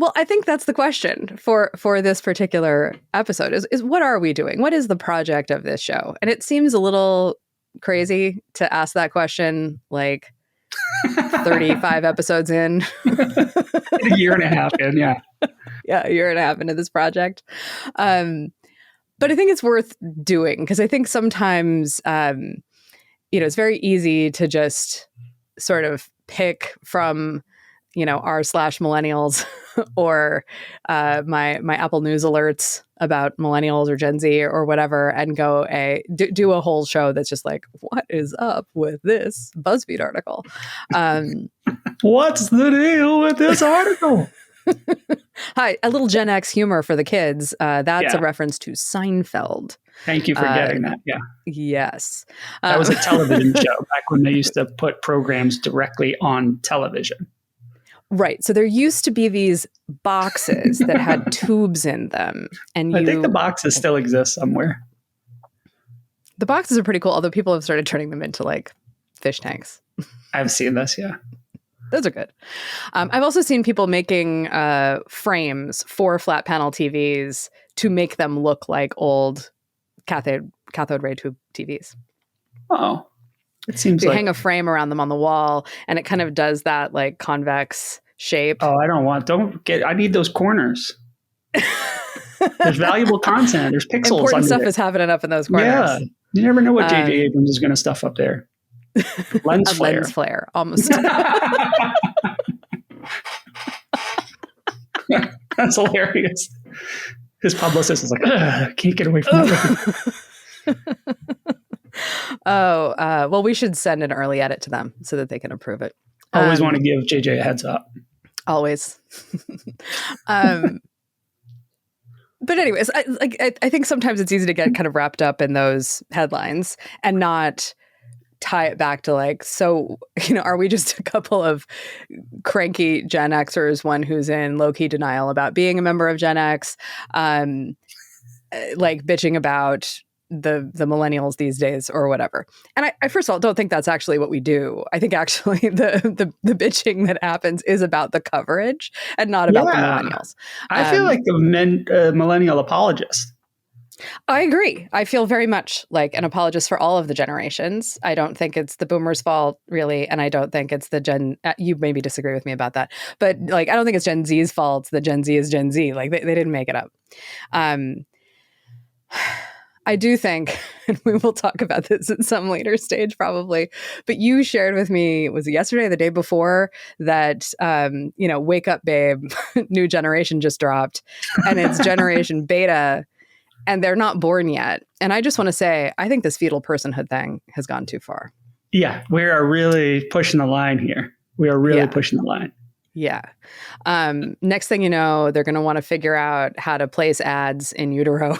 Well, I think that's the question for this particular episode is what are we doing? What is the project of this show? And it seems a little crazy to ask that question like 35 episodes in. A year and a half in, yeah. Yeah, a year and a half into this project. But I think it's worth doing because I think sometimes, it's very easy to just sort of pick from, r/millennials or my Apple News alerts about millennials or Gen Z or whatever and go do a whole show that's just like, what is up with this BuzzFeed article? What's the deal with this article? Hi, a little Gen X humor for the kids. That's a reference to Seinfeld. Thank you for getting that. Yeah. Yes. That was a television show back when they used to put programs directly on television. Right. So there used to be these boxes that had tubes in them. And I think the boxes still exist somewhere. The boxes are pretty cool, although people have started turning them into like fish tanks. I've seen this, yeah. Those are good. I've also seen people making frames for flat panel TVs to make them look like old cathode ray tube TVs. Oh, it seems so you like... hang a frame around them on the wall, and it kind of does that like convex shape. Oh, I need those corners. There's valuable content. There's pixels. Important stuff is happening up in those corners. Yeah. You never know what J.J. Abrams is going to stuff up there. Lens flare. Lens flare, almost. That's hilarious. His publicist is like, can't get away from that. Well, we should send an early edit to them so that they can approve it. Always want to give JJ a heads up. Always. But anyways, I think sometimes it's easy to get kind of wrapped up in those headlines and not tie it back to like, so, are we just a couple of cranky Gen Xers, one who's in low-key denial about being a member of Gen X, like bitching about the millennials these days or whatever. And I first of all don't think that's actually what we do. I think actually the bitching that happens is about the coverage and not about the millennials. I feel like the millennial apologist. I agree. I feel very much like an apologist for all of the generations. I don't think it's the boomers' fault, really. And I don't think it's the you maybe disagree with me about that. But like, I don't think it's Gen Z's fault that Gen Z is Gen Z. Like, they didn't make it up. I do think, and we will talk about this at some later stage probably, but you shared with me, was it yesterday or the day before, that, Wake Up Babe, new generation just dropped, and it's Generation Beta, and they're not born yet. And I just want to say, I think this fetal personhood thing has gone too far. Yeah, we are really pushing the line here. We are really pushing the line. Yeah. Next thing you know, they're going to want to figure out how to place ads in utero.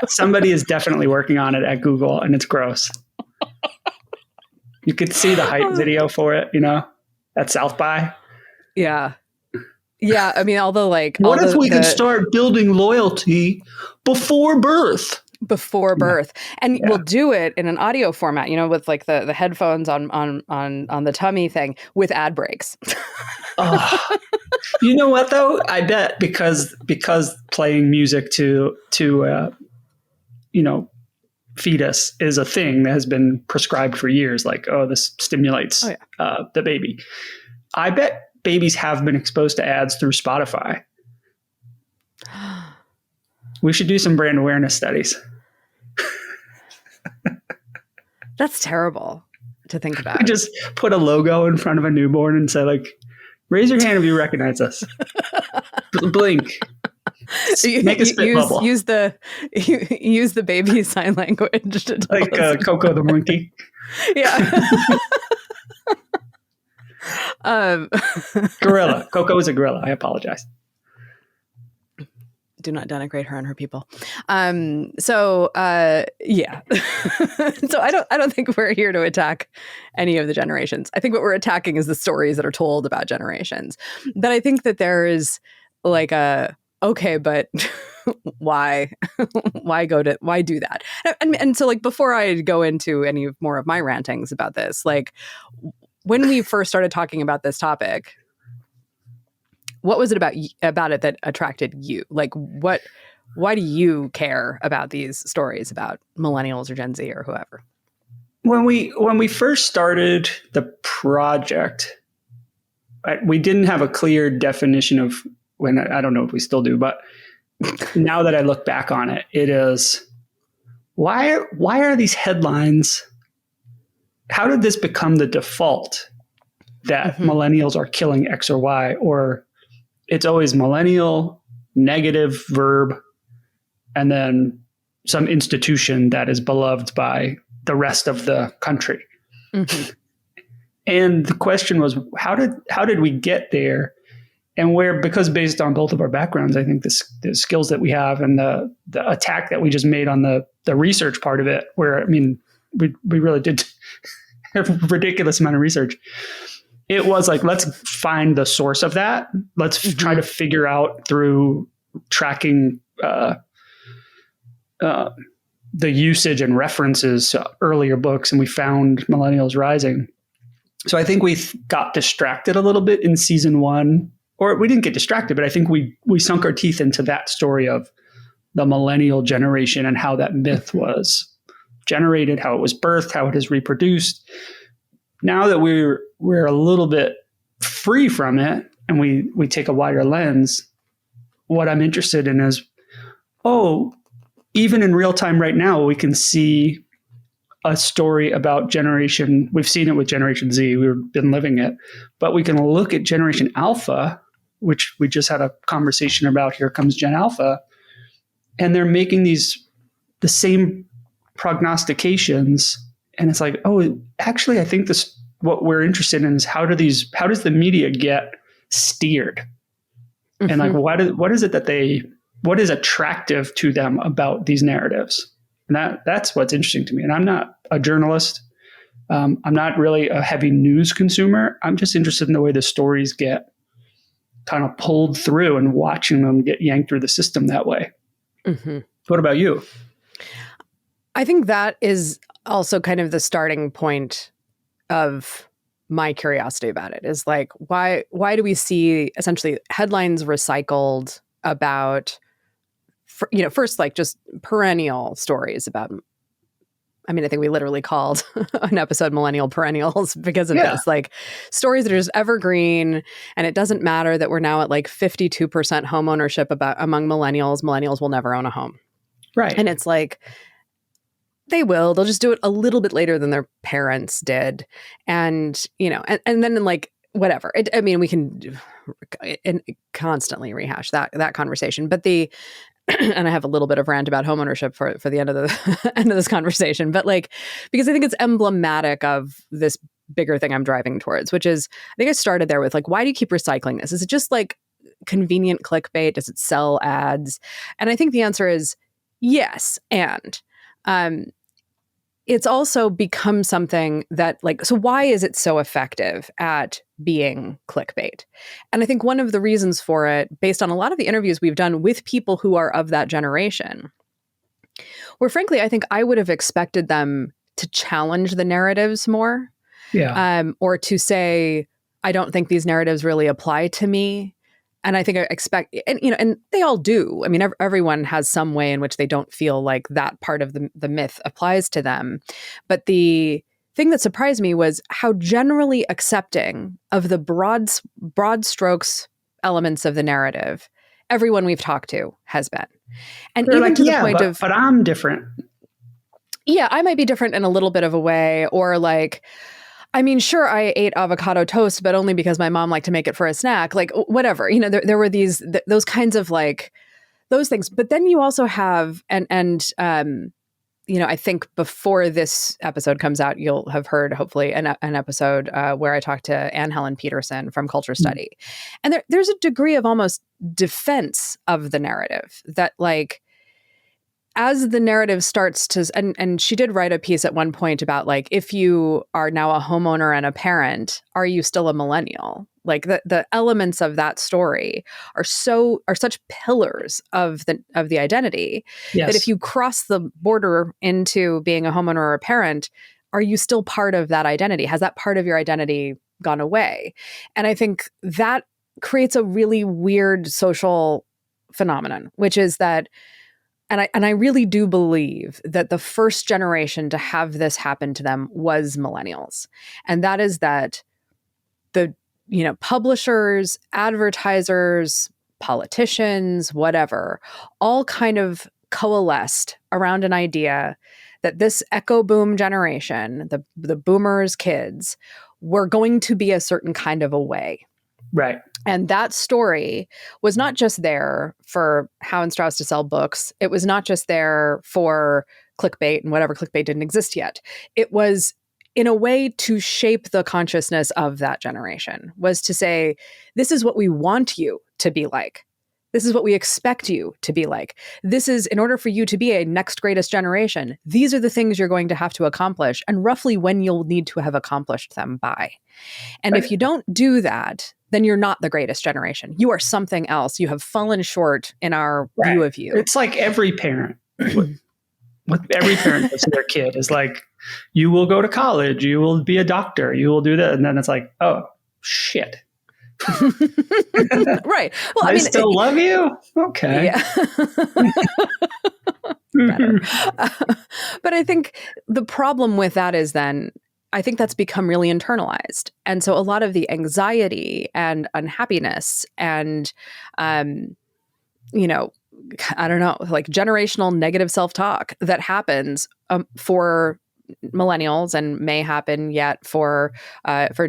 Somebody is definitely working on it at Google, and it's gross. You could see the hype video for it, at South by. Yeah. Yeah. I mean, although like... What if we could start building loyalty before birth? Before birth. And we'll do it in an audio format, with like the headphones on the tummy thing with ad breaks. You know what though? I bet because playing music to fetus is a thing that has been prescribed for years. Like, this stimulates the baby. I bet babies have been exposed to ads through Spotify. We should do some brand awareness studies. That's terrible to think about. We just put a logo in front of a newborn and say, like, raise your hand if you recognize us. Blink. Make a spit bubble. Use the baby sign language. To like Coco the monkey. Yeah. Gorilla. Coco is a gorilla. I apologize. Do not denigrate her and her people. So I don't think we're here to attack any of the generations. I think what we're attacking is the stories that are told about generations. But I think that there is like but why do that? And so like, before I go into any more of my rantings about this, like when we first started talking about this topic, What was it about it that attracted you? Like, why do you care about these stories about millennials or Gen Z or whoever? When we first started the project, we didn't have a clear definition of when. I don't know if we still do, but now that I look back on it, it is why are these headlines? How did this become the default that millennials are killing X or Y, or it's always millennial, negative verb, and then some institution that is beloved by the rest of the country. Mm-hmm. And the question was, how did we get there? And because based on both of our backgrounds, I think the skills that we have and the attack that we just made on the research part of it, where, I mean, we really did a ridiculous amount of research. It was like, let's find the source of that. Let's try to figure out through tracking the usage and references to earlier books, and we found Millennials Rising. So I think we got distracted a little bit in season 1, or we didn't get distracted, but I think we sunk our teeth into that story of the millennial generation and how that myth was generated, how it was birthed, how it has reproduced. Now that we're a little bit free from it and we take a wider lens, what I'm interested in is, even in real time right now, we can see a story about generation. We've seen it with Generation Z. We've been living it. But we can look at Generation Alpha, which we just had a conversation about. Here comes Gen Alpha. And they're making the same prognostications. And it's like, actually, I think what we're interested in is how does the media get steered? And like, what is it that what is attractive to them about these narratives? And that's what's interesting to me. And I'm not a journalist. I'm not really a heavy news consumer. I'm just interested in the way the stories get kind of pulled through and watching them get yanked through the system that way. Mm-hmm. What about you? I think that is also kind of the starting point of my curiosity about it, is like, why do we see essentially headlines recycled about, first, like, just perennial stories about, I mean, I think we literally called an episode Millennial Perennials because of this, like, stories that are just evergreen. And it doesn't matter that we're now at like 52% home ownership among millennials. Millennials will never own a home. Right. And it's like, they'll just do it a little bit later than their parents did. And, and then like, whatever. We can constantly rehash that conversation. But and I have a little bit of rant about homeownership for the end of the end of this conversation, but like, because I think it's emblematic of this bigger thing I'm driving towards, which is, I think I started there with like, why do you keep recycling this? Is it just like convenient clickbait? Does it sell ads? And I think the answer is yes. And it's also become something that, like, so why is it so effective at being clickbait? And I think one of the reasons for it, based on a lot of the interviews we've done with people who are of that generation, where frankly, I think I would have expected them to challenge the narratives more. Yeah. Or to say, I don't think these narratives really apply to me. And I think I expect, and they all do. I mean, everyone has some way in which they don't feel like that part of the myth applies to them. But the thing that surprised me was how generally accepting of the broad strokes elements of the narrative everyone we've talked to has been. And they're even like, to the point of, but I'm different. Yeah, I might be different in a little bit of a way, or like, I mean, sure, I ate avocado toast, but only because my mom liked to make it for a snack, like whatever, there were those kinds of like those things. But then you also have, I think before this episode comes out, you'll have heard hopefully an episode where I talked to Anne Helen Peterson from Culture Study. And there's a degree of almost defense of the narrative that, like, as the narrative starts to, and she did write a piece at one point about, like, if you are now a homeowner and a parent, are you still a millennial? Like the elements of that story are such pillars of the identity that if you cross the border into being a homeowner or a parent, are you still part of that identity? Has that part of your identity gone away? And I think that creates a really weird social phenomenon, which is that, and I really do believe that the first generation to have this happen to them was millennials. And that is that the, publishers, advertisers, politicians, whatever, all kind of coalesced around an idea that this echo boom generation, the boomers' kids, were going to be a certain kind of a way. Right. And that story was not just there for Howe and Strauss to sell books. It was not just there for clickbait and whatever clickbait didn't exist yet. It was in a way to shape the consciousness of that generation, was to say, this is what we want you to be like. This is what we expect you to be like. This is, in order for you to be a next greatest generation, these are the things you're going to have to accomplish and roughly when you'll need to have accomplished them by. And if you don't do that, then you're not the greatest generation. You are something else. You have fallen short in our view of you. It's like every parent, what every parent does to their kid is like, you will go to college, you will be a doctor, you will do that. And then it's like, oh, shit. Right. Well, I mean, still love you. Okay. Yeah. Better. But I think the problem with that is then, I think that's become really internalized. And so a lot of the anxiety and unhappiness and, I don't know, like generational negative self-talk that happens for millennials and may happen yet for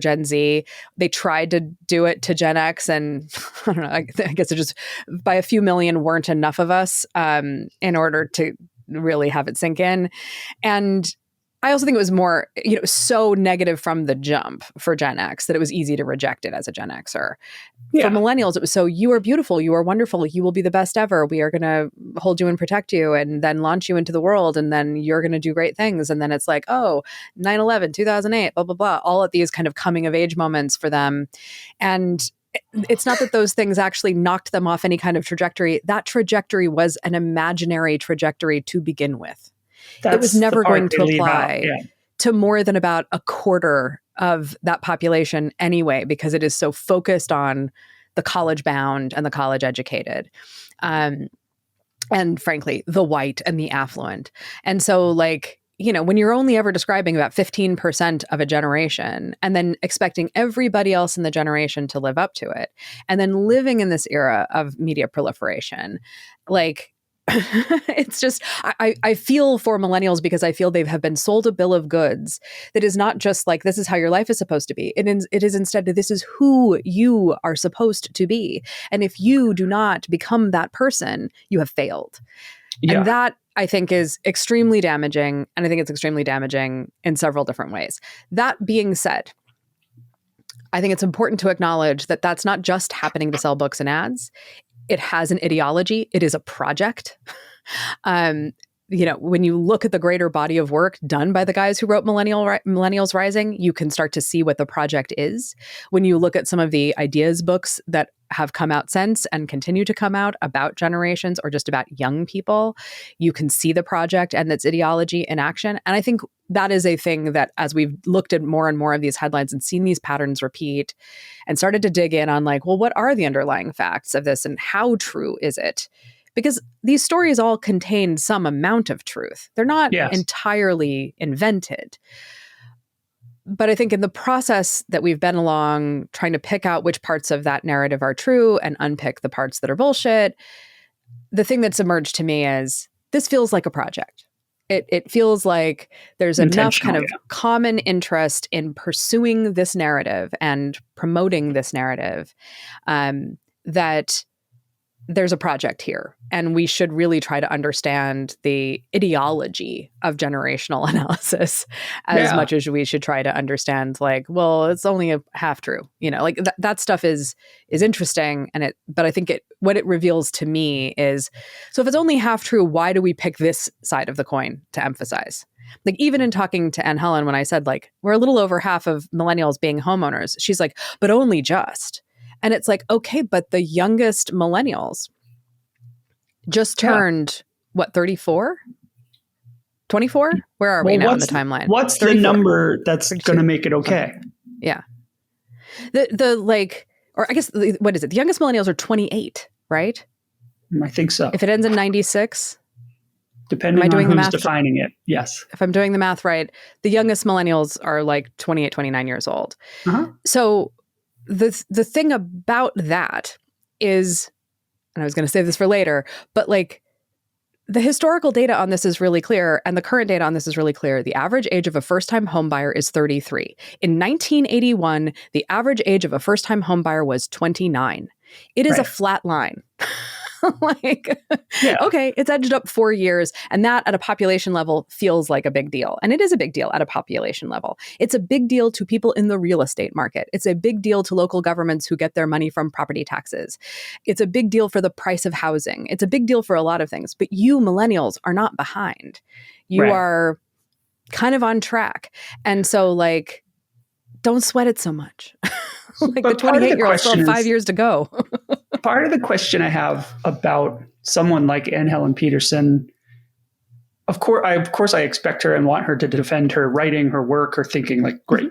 Gen Z. They tried to do it to Gen X, and I don't know, I guess it just by a few million weren't enough of us in order to really have it sink in. And I also think it was more, so negative from the jump for Gen X that it was easy to reject it as a Gen Xer. Yeah. For millennials, it was so, you are beautiful, you are wonderful, you will be the best ever. We are going to hold you and protect you and then launch you into the world. And then you're going to do great things. And then it's like, 9/11, 2008, blah, blah, blah. All of these kind of coming of age moments for them. And it's not that those things actually knocked them off any kind of trajectory. That trajectory was an imaginary trajectory to begin with. It was never going to apply to more than about a quarter of that population anyway, because it is so focused on the college bound and the college educated. And frankly, the white and the affluent. And so when you're only ever describing about 15% of a generation and then expecting everybody else in the generation to live up to it, and then living in this era of media proliferation, it's just, I feel for millennials because I feel they have been sold a bill of goods that is not just like, this is how your life is supposed to be. It is instead, this is who you are supposed to be. And if you do not become that person, you have failed. Yeah. And that, I think, is extremely damaging. And I think it's extremely damaging in several different ways. That being said, I think it's important to acknowledge that that's not just happening to sell books and ads. It has an ideology. It is a project. When you look at the greater body of work done by the guys who wrote Millennials Rising, you can start to see what the project is. When you look at some of the ideas books that have come out since and continue to come out about generations or just about young people, you can see the project and its ideology in action. And I think that is a thing that, as we've looked at more and more of these headlines and seen these patterns repeat and started to dig in on what are the underlying facts of this and how true is it? Because these stories all contain some amount of truth. They're not entirely invented. But I think in the process that we've been along, trying to pick out which parts of that narrative are true and unpick the parts that are bullshit, the thing that's emerged to me is this feels like a project. It feels like there's enough kind of common interest in pursuing this narrative and promoting this narrative that there's a project here, and we should really try to understand the ideology of generational analysis as much as we should try to understand, it's only a half true, that stuff is interesting. But I think what it reveals to me is, so if it's only half true, why do we pick this side of the coin to emphasize? Even in talking to Anne Helen, when I said, we're a little over half of millennials being homeowners, she's like, but only just. And it's like, okay, but the youngest millennials just turned, 34? 24? Where are we now in the timeline? What's 34. The number that's going to make it okay? Yeah. The or I guess, what is it? The youngest millennials are 28, right? I think so. If it ends in 96, depending on who's defining it. Yes. If I'm doing the math right, the youngest millennials are like 28, 29 years old. So the thing about that is, and I was going to save this for later, but like the historical data on this is really clear, and the current data on this is really clear. The average age of a first-time homebuyer is 33. In 1981, the average age of a first-time homebuyer was 29. It is a flat line. Okay, it's edged up 4 years, and that at a population level feels like a big deal. And it is a big deal at a population level. It's a big deal to people in the real estate market. It's a big deal to local governments who get their money from property taxes. It's a big deal for the price of housing. It's a big deal for a lot of things. But you millennials are not behind. You are kind of on track. And so like, don't sweat it so much. Like the 28-year-old still have 5 years to go. Part of the question I have about someone like Anne Helen Petersen, of course I expect her and want her to defend her writing, her work, her thinking, like great.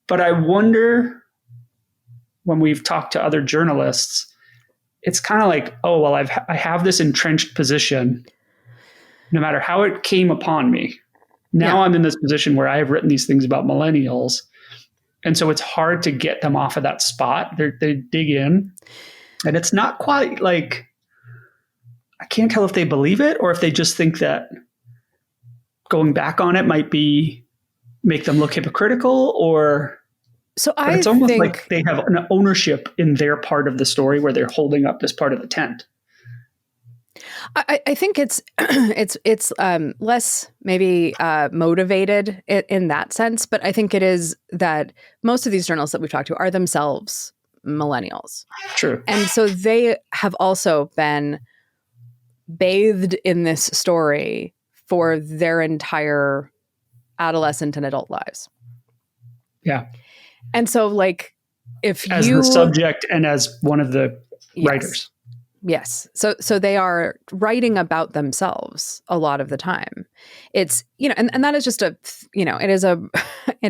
But I wonder, when we've talked to other journalists, it's kind of like, oh, well, I have this entrenched position, no matter how it came upon me. Now I'm in this position where I have written these things about millennials. And so it's hard to get them off of that spot. They dig in. And it's not quite like, I can't tell if they believe it or if they just think that going back on it might make them look hypocritical, or it's almost like they have an ownership in their part of the story where they're holding up this part of the tent. I think it's less maybe motivated in that sense, but I think it is that most of these journalists that we've talked to are themselves millennials. True. And so they have also been bathed in this story for their entire adolescent and adult lives. Yeah. And so like as the subject and as one of the writers. Yes. So they are writing about themselves a lot of the time. It's, and that is just it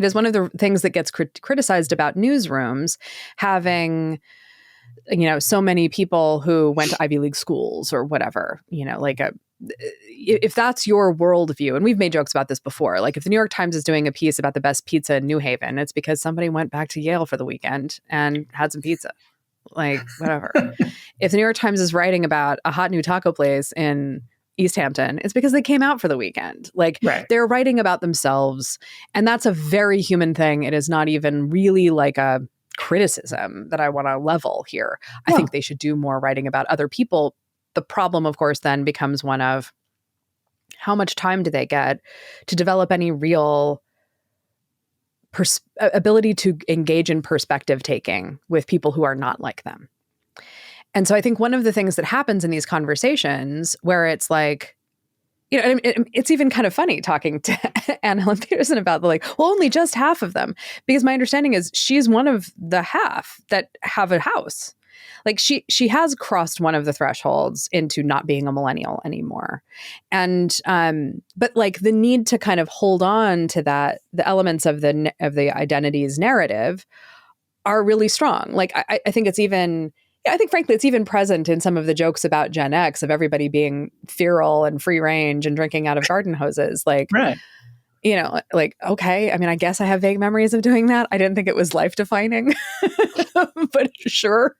is one of the things that gets criticized about newsrooms having, so many people who went to Ivy League schools or whatever, if that's your worldview, and we've made jokes about this before, like if the New York Times is doing a piece about the best pizza in New Haven, it's because somebody went back to Yale for the weekend and had some pizza. Like, whatever. If the New York Times is writing about a hot new taco place in East Hampton, it's because they came out for the weekend. They're writing about themselves. And that's a very human thing. It is not even really like a criticism that I want to level here. I think they should do more writing about other people. The problem, of course, then becomes one of how much time do they get to develop any real ability to engage in perspective taking with people who are not like them. And so I think one of the things that happens in these conversations where it's like, it's even kind of funny talking to Anne Helen Petersen about only just half of them, because my understanding is she's one of the half that have a house. Like she has crossed one of the thresholds into not being a millennial anymore. And, but like the need to kind of hold on to that, the elements of the identity's narrative are really strong. Like, I think it's even, I think frankly, it's even present in some of the jokes about Gen X of everybody being feral and free range and drinking out of garden hoses. Like, right. Okay, I mean, I guess I have vague memories of doing that. I didn't think it was life-defining, but sure.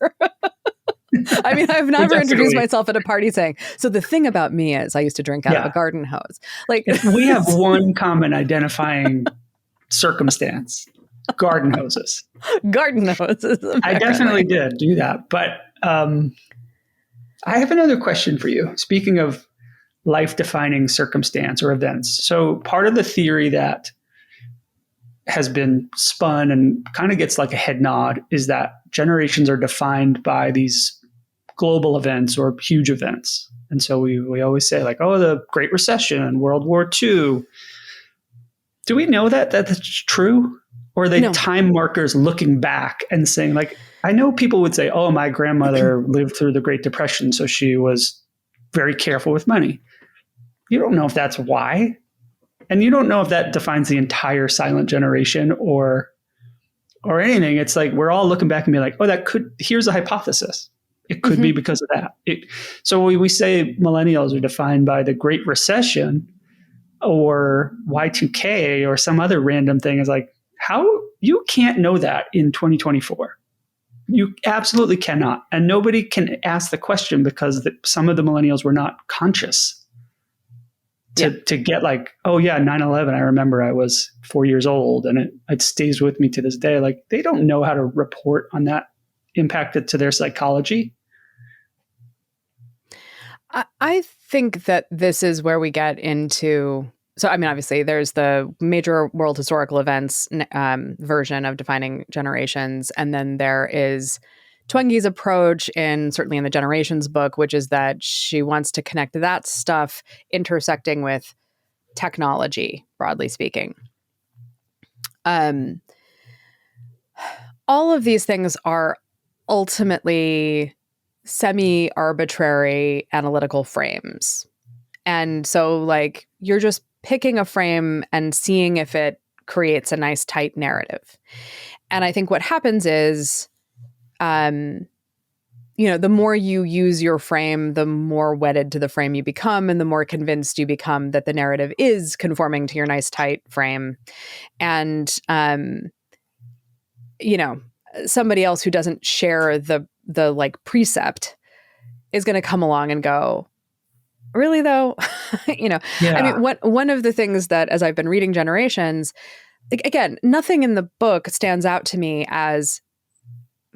I mean, I've never introduced myself at a party saying, so the thing about me is I used to drink out of a garden hose. Like, if we have one common identifying circumstance, garden hoses. Garden hoses. I definitely did do that. But I have another question for you. Speaking of life-defining circumstance or events. So part of the theory that has been spun and kind of gets like a head nod is that generations are defined by these global events or huge events. And so we always say like, oh, the Great Recession, World War II. Do we know that that's true? Or are they time markers looking back and saying like, I know people would say, oh, my grandmother lived through the Great Depression, so she was very careful with money. You don't know if that's why. And you don't know if that defines the entire silent generation or or anything. It's like we're all looking back and be like, oh, here's a hypothesis. It could be because of that. So we say millennials are defined by the Great Recession or Y2K or some other random thing. Is like, how you can't know that in 2024. You absolutely cannot. And nobody can ask the question because some of the millennials were not conscious to get like, oh yeah, 9/11. I remember I was 4 years old and it stays with me to this day. Like they don't know how to report on that impact to their psychology. I think that this is where we get into. So, I mean, obviously, there's the major world historical events version of defining generations. And then there is Twenge's approach, certainly in the Generations book, which is that she wants to connect that stuff intersecting with technology, broadly speaking. All of these things are ultimately semi-arbitrary analytical frames. And so, like, you're just picking a frame and seeing if it creates a nice, tight narrative. And I think what happens is, the more you use your frame, the more wedded to the frame you become, and the more convinced you become that the narrative is conforming to your nice, tight frame. And, somebody else who doesn't share the like precept is going to come along and go, really though? Yeah. I mean, one of the things that, as I've been reading Generations, again, nothing in the book stands out to me as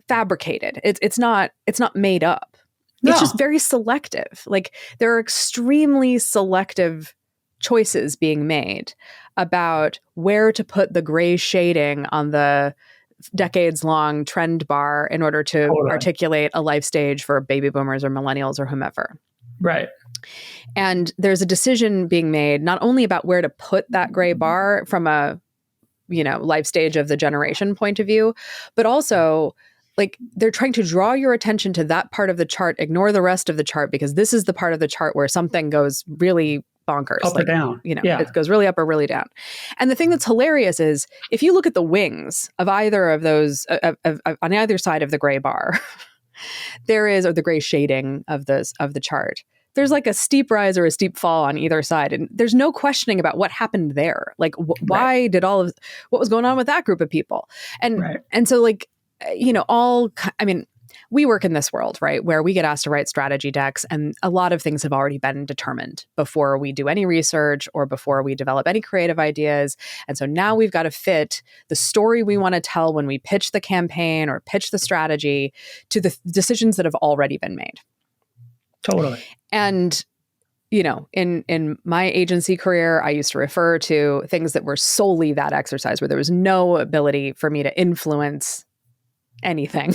fabricated. It's not made up. No. It's just very selective. Like there are extremely selective choices being made about where to put the gray shading on the decades-long trend bar in order to articulate a life stage for baby boomers or millennials or whomever. Right. And there's a decision being made not only about where to put that gray bar from a, life stage of the generation point of view, but also like they're trying to draw your attention to that part of the chart, ignore the rest of the chart, because this is the part of the chart where something goes really bonkers. Up or down. It goes really up or really down. And the thing that's hilarious is if you look at the wings of either of those, on either side of the gray bar, or the gray shading of the chart, there's like a steep rise or a steep fall on either side. And there's no questioning about what happened there. Like why did what was going on with that group of people? And so like, we work in this world, right, where we get asked to write strategy decks, and a lot of things have already been determined before we do any research or before we develop any creative ideas. And so now we've got to fit the story we want to tell when we pitch the campaign or pitch the strategy to the decisions that have already been made. Totally. And in my agency career, I used to refer to things that were solely that exercise, where there was no ability for me to influence anything.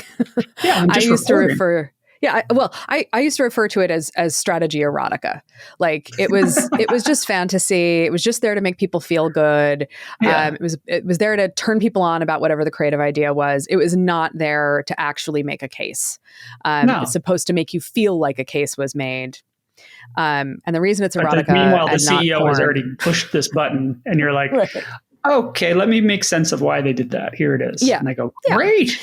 Yeah, I used to refer to it as strategy erotica. Like it was just fantasy. It was just there to make people feel good. Yeah. It was there to turn people on about whatever the creative idea was. It was not there to actually make a case. No. It's supposed to make you feel like a case was made. And the reason it's erotica, meanwhile, the CEO has already pushed this button, and you're like, right. Okay, let me make sense of why they did that. Here it is. Yeah. And I go, great. Yeah.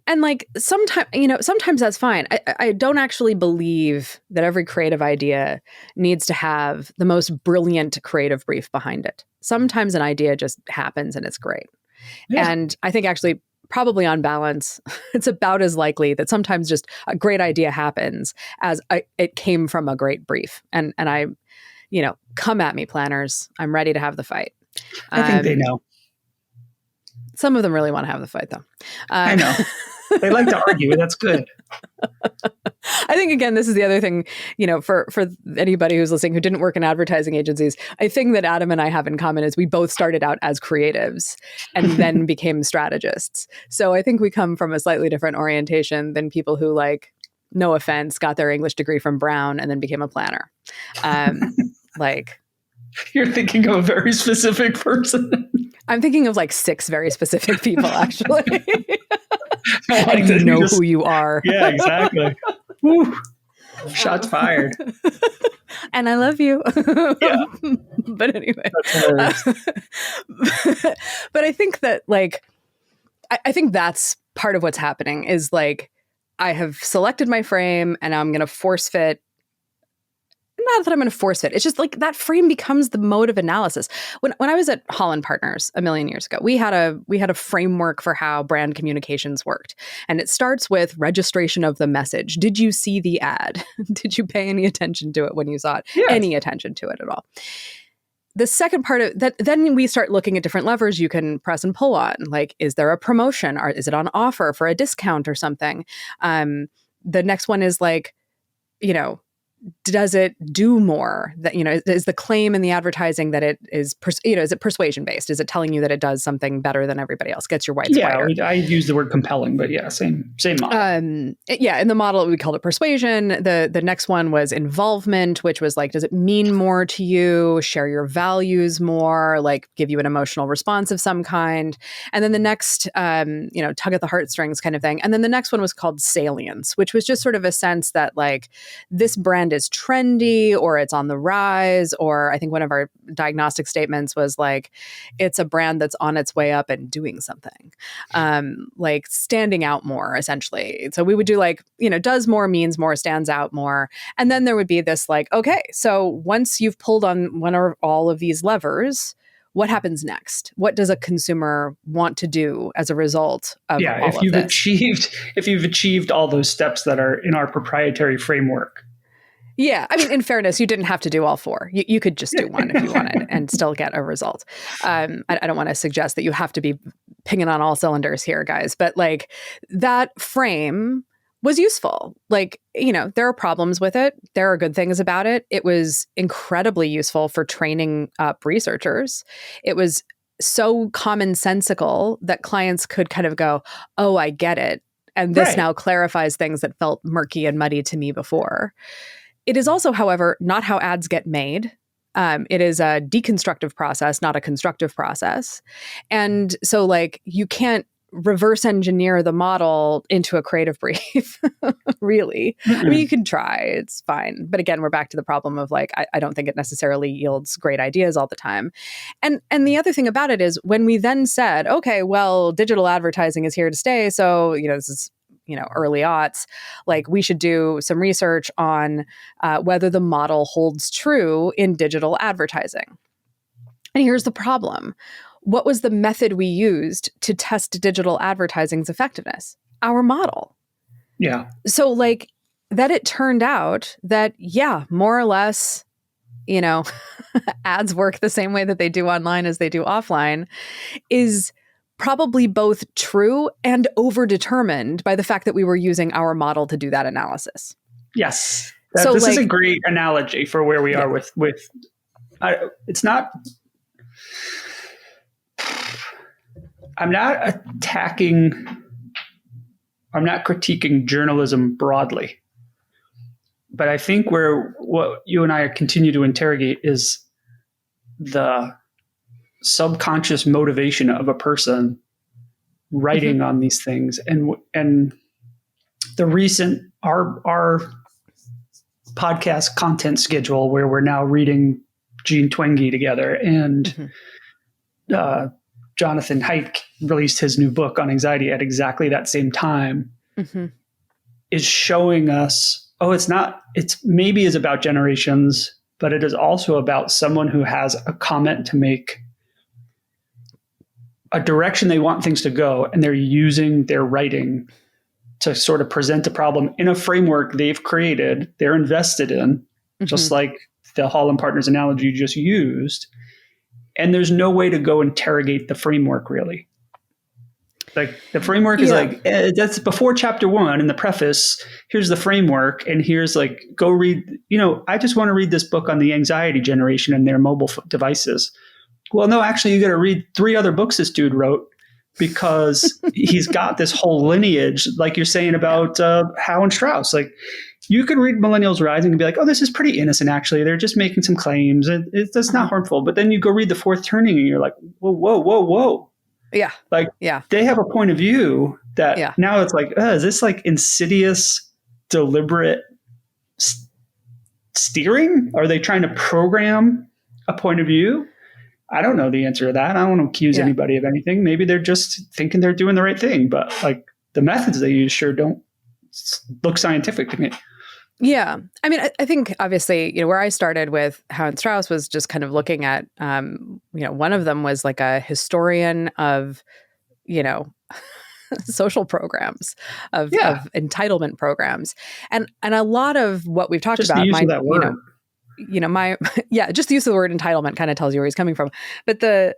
And like sometimes that's fine. I don't actually believe that every creative idea needs to have the most brilliant creative brief behind it. Sometimes an idea just happens and it's great. Yeah. And I think actually probably on balance, it's about as likely that sometimes just a great idea happens as it came from a great brief. And I, come at me, planners. I'm ready to have the fight. I think they know. Some of them really want to have the fight, though. I know. They like to argue. That's good. I think, again, this is the other thing, for anybody who's listening who didn't work in advertising agencies, a thing that Adam and I have in common is we both started out as creatives and then became strategists. So I think we come from a slightly different orientation than people who, like, no offense, got their English degree from Brown and then became a planner. You're thinking of a very specific person. I'm thinking of like 6 very specific people, actually. I don't know who you are. Yeah, exactly. Woo. Shots fired. And I love you. Yeah. But anyway. But I think that, like, I think that's part of what's happening is like, I have selected my frame and I'm going to force fit. Not that I'm going to force fit. It's just like that frame becomes the mode of analysis. When I was at Holland Partners a million years ago, we had a framework for how brand communications worked. And it starts with registration of the message. Did you see the ad? Did you pay any attention to it when you saw it? Yes. Any attention to it at all? The second part of that, then we start looking at different levers you can press and pull on. Like, is there a promotion, or is it on offer for a discount or something? The next one is like, does it do more? That, is the claim in the advertising that it is, is it persuasion based? Is it telling you that it does something better than everybody else, gets your whites whiter? I use the word compelling, but yeah, same model. In the model, we called it persuasion. The next one was involvement, which was like, does it mean more to you? Share your values more, like give you an emotional response of some kind. And then the next, tug at the heartstrings kind of thing. And then the next one was called salience, which was just sort of a sense that like this brand is trendy, or it's on the rise, or I think one of our diagnostic statements was like, it's a brand that's on its way up and doing something, like standing out more, essentially. So we would do like, does more, means more, stands out more. And then there would be this like, okay, so once you've pulled on one or all of these levers, what happens next? What does a consumer want to do as a result of all of this? If you've achieved all those steps that are in our proprietary framework. Yeah. I mean, in fairness, you didn't have to do all four. You could just do one if you wanted and still get a result. I don't want to suggest that you have to be pinging on all cylinders here, guys, but like that frame was useful. Like, there are problems with it. There are good things about it. It was incredibly useful for training up researchers. It was so commonsensical that clients could kind of go, oh, I get it. And this now clarifies things that felt murky and muddy to me before. It is also, however, not how ads get made. It is a deconstructive process, not a constructive process. And so like you can't reverse engineer the model into a creative brief, really. Mm-hmm. I mean, you can try, it's fine. But again, we're back to the problem of like, I don't think it necessarily yields great ideas all the time. And the other thing about it is when we then said, okay, well, digital advertising is here to stay. So, this is early aughts, like we should do some research on whether the model holds true in digital advertising. And here's the problem. What was the method we used to test digital advertising's effectiveness? Our model. Yeah. So like that it turned out that, yeah, more or less, ads work the same way that they do online as they do offline is probably both true and overdetermined by the fact that we were using our model to do that analysis. Yes. This is a great analogy for where we are with it's not, I'm not critiquing journalism broadly, but I think what you and I continue to interrogate is the subconscious motivation of a person writing on these things. And the recent, our podcast content schedule where we're now reading Jean Twenge together and Jonathan Haidt released his new book on anxiety at exactly that same time is showing us, it's maybe is about generations, but it is also about someone who has a comment to make, a direction they want things to go, and they're using their writing to sort of present a problem in a framework they've created, they're invested in, just like the Holland Partners analogy you just used. And there's no way to go interrogate the framework, really. Like the framework is that's before chapter 1 in the preface. Here's the framework. And here's like, go read, I just want to read this book on the anxiety generation and their mobile devices. Well, no, actually, you got to read 3 other books this dude wrote because he's got this whole lineage, like you're saying about Howe and Strauss. Like you could read Millennials Rising and be like, oh, this is pretty innocent, actually. They're just making some claims. It's not harmful. But then you go read The Fourth Turning and you're like, whoa. Yeah. Like they have a point of view that now it's like, is this like insidious, deliberate steering? Are they trying to program a point of view? I don't know the answer to that. I don't want to accuse anybody of anything. Maybe they're just thinking they're doing the right thing, but like the methods they use sure don't look scientific to me. Yeah. I mean, I think obviously, where I started with Howe and Strauss was just kind of looking at, one of them was like a historian of, social programs, of entitlement programs. And a lot of what we've talked just about, the use of that word. Just the use of the word entitlement kind of tells you where he's coming from. But the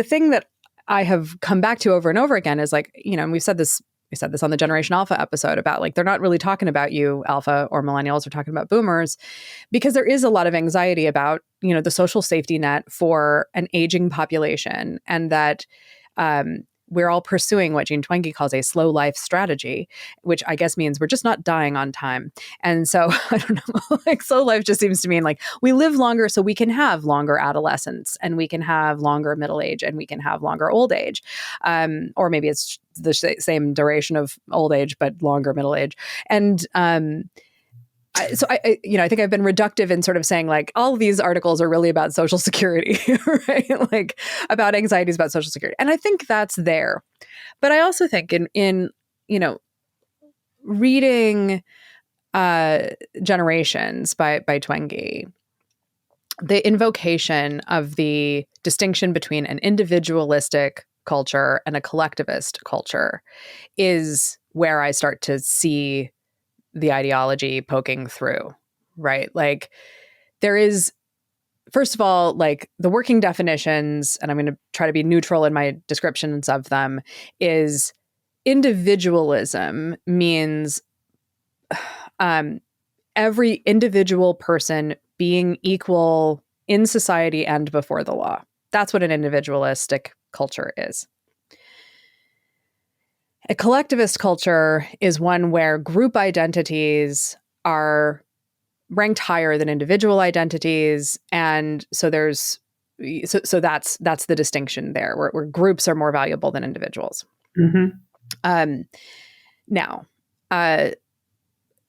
thing that I have come back to over and over again is like, and we said this on the Generation Alpha episode about like, they're not really talking about you, Alpha or Millennials, they're talking about Boomers, because there is a lot of anxiety about, the social safety net for an aging population, and that we're all pursuing what Jean Twenge calls a slow life strategy, which I guess means we're just not dying on time. And so I don't know, like slow life just seems to mean like we live longer so we can have longer adolescence, and we can have longer middle age, and we can have longer old age. Or maybe it's the same duration of old age, but longer middle age. And I think I've been reductive in sort of saying like all of these articles are really about Social Security, right? Like about anxieties about Social Security. And I think that's there. But I also think in reading Generations by Twenge, the invocation of the distinction between an individualistic culture and a collectivist culture is where I start to see the ideology poking through, right? Like there is, first of all, like the working definitions, and I'm going to try to be neutral in my descriptions of them, is individualism means every individual person being equal in society and before the law. That's what an individualistic culture is. A collectivist culture is one where group identities are ranked higher than individual identities, and so that's the distinction there, where groups are more valuable than individuals. Mm-hmm. Now,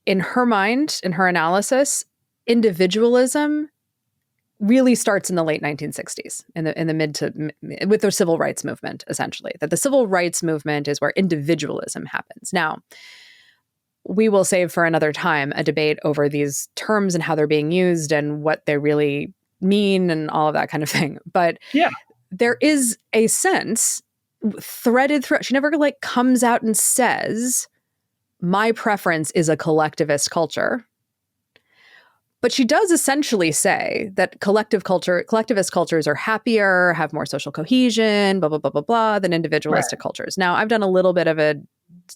in her mind, in her analysis, individualism really starts in the late 1960s, in the with the civil rights movement, essentially. That the civil rights movement is where individualism happens. Now, we will save for another time a debate over these terms and how they're being used and what they really mean and all of that kind of thing. But there is a sense threaded through. She never like comes out and says, my preference is a collectivist culture. But she does essentially say that collectivist cultures are happier, have more social cohesion, blah, blah, blah, blah, blah, than individualistic cultures. Now, I've done a little bit of a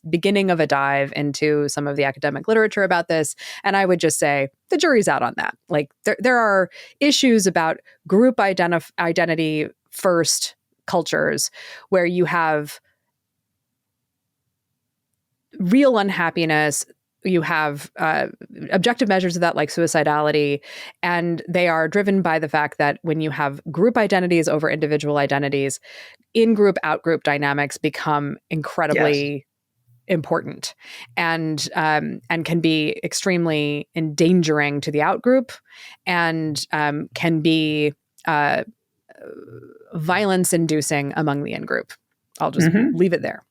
beginning of a dive into some of the academic literature about this, and I would just say the jury's out on that. Like, there are issues about group identity first cultures where you have real unhappiness. You have objective measures of that, like suicidality, and they are driven by the fact that when you have group identities over individual identities, in-group, out-group dynamics become incredibly important, and can be extremely endangering to the out-group, and can be violence-inducing among the in-group. I'll just leave it there.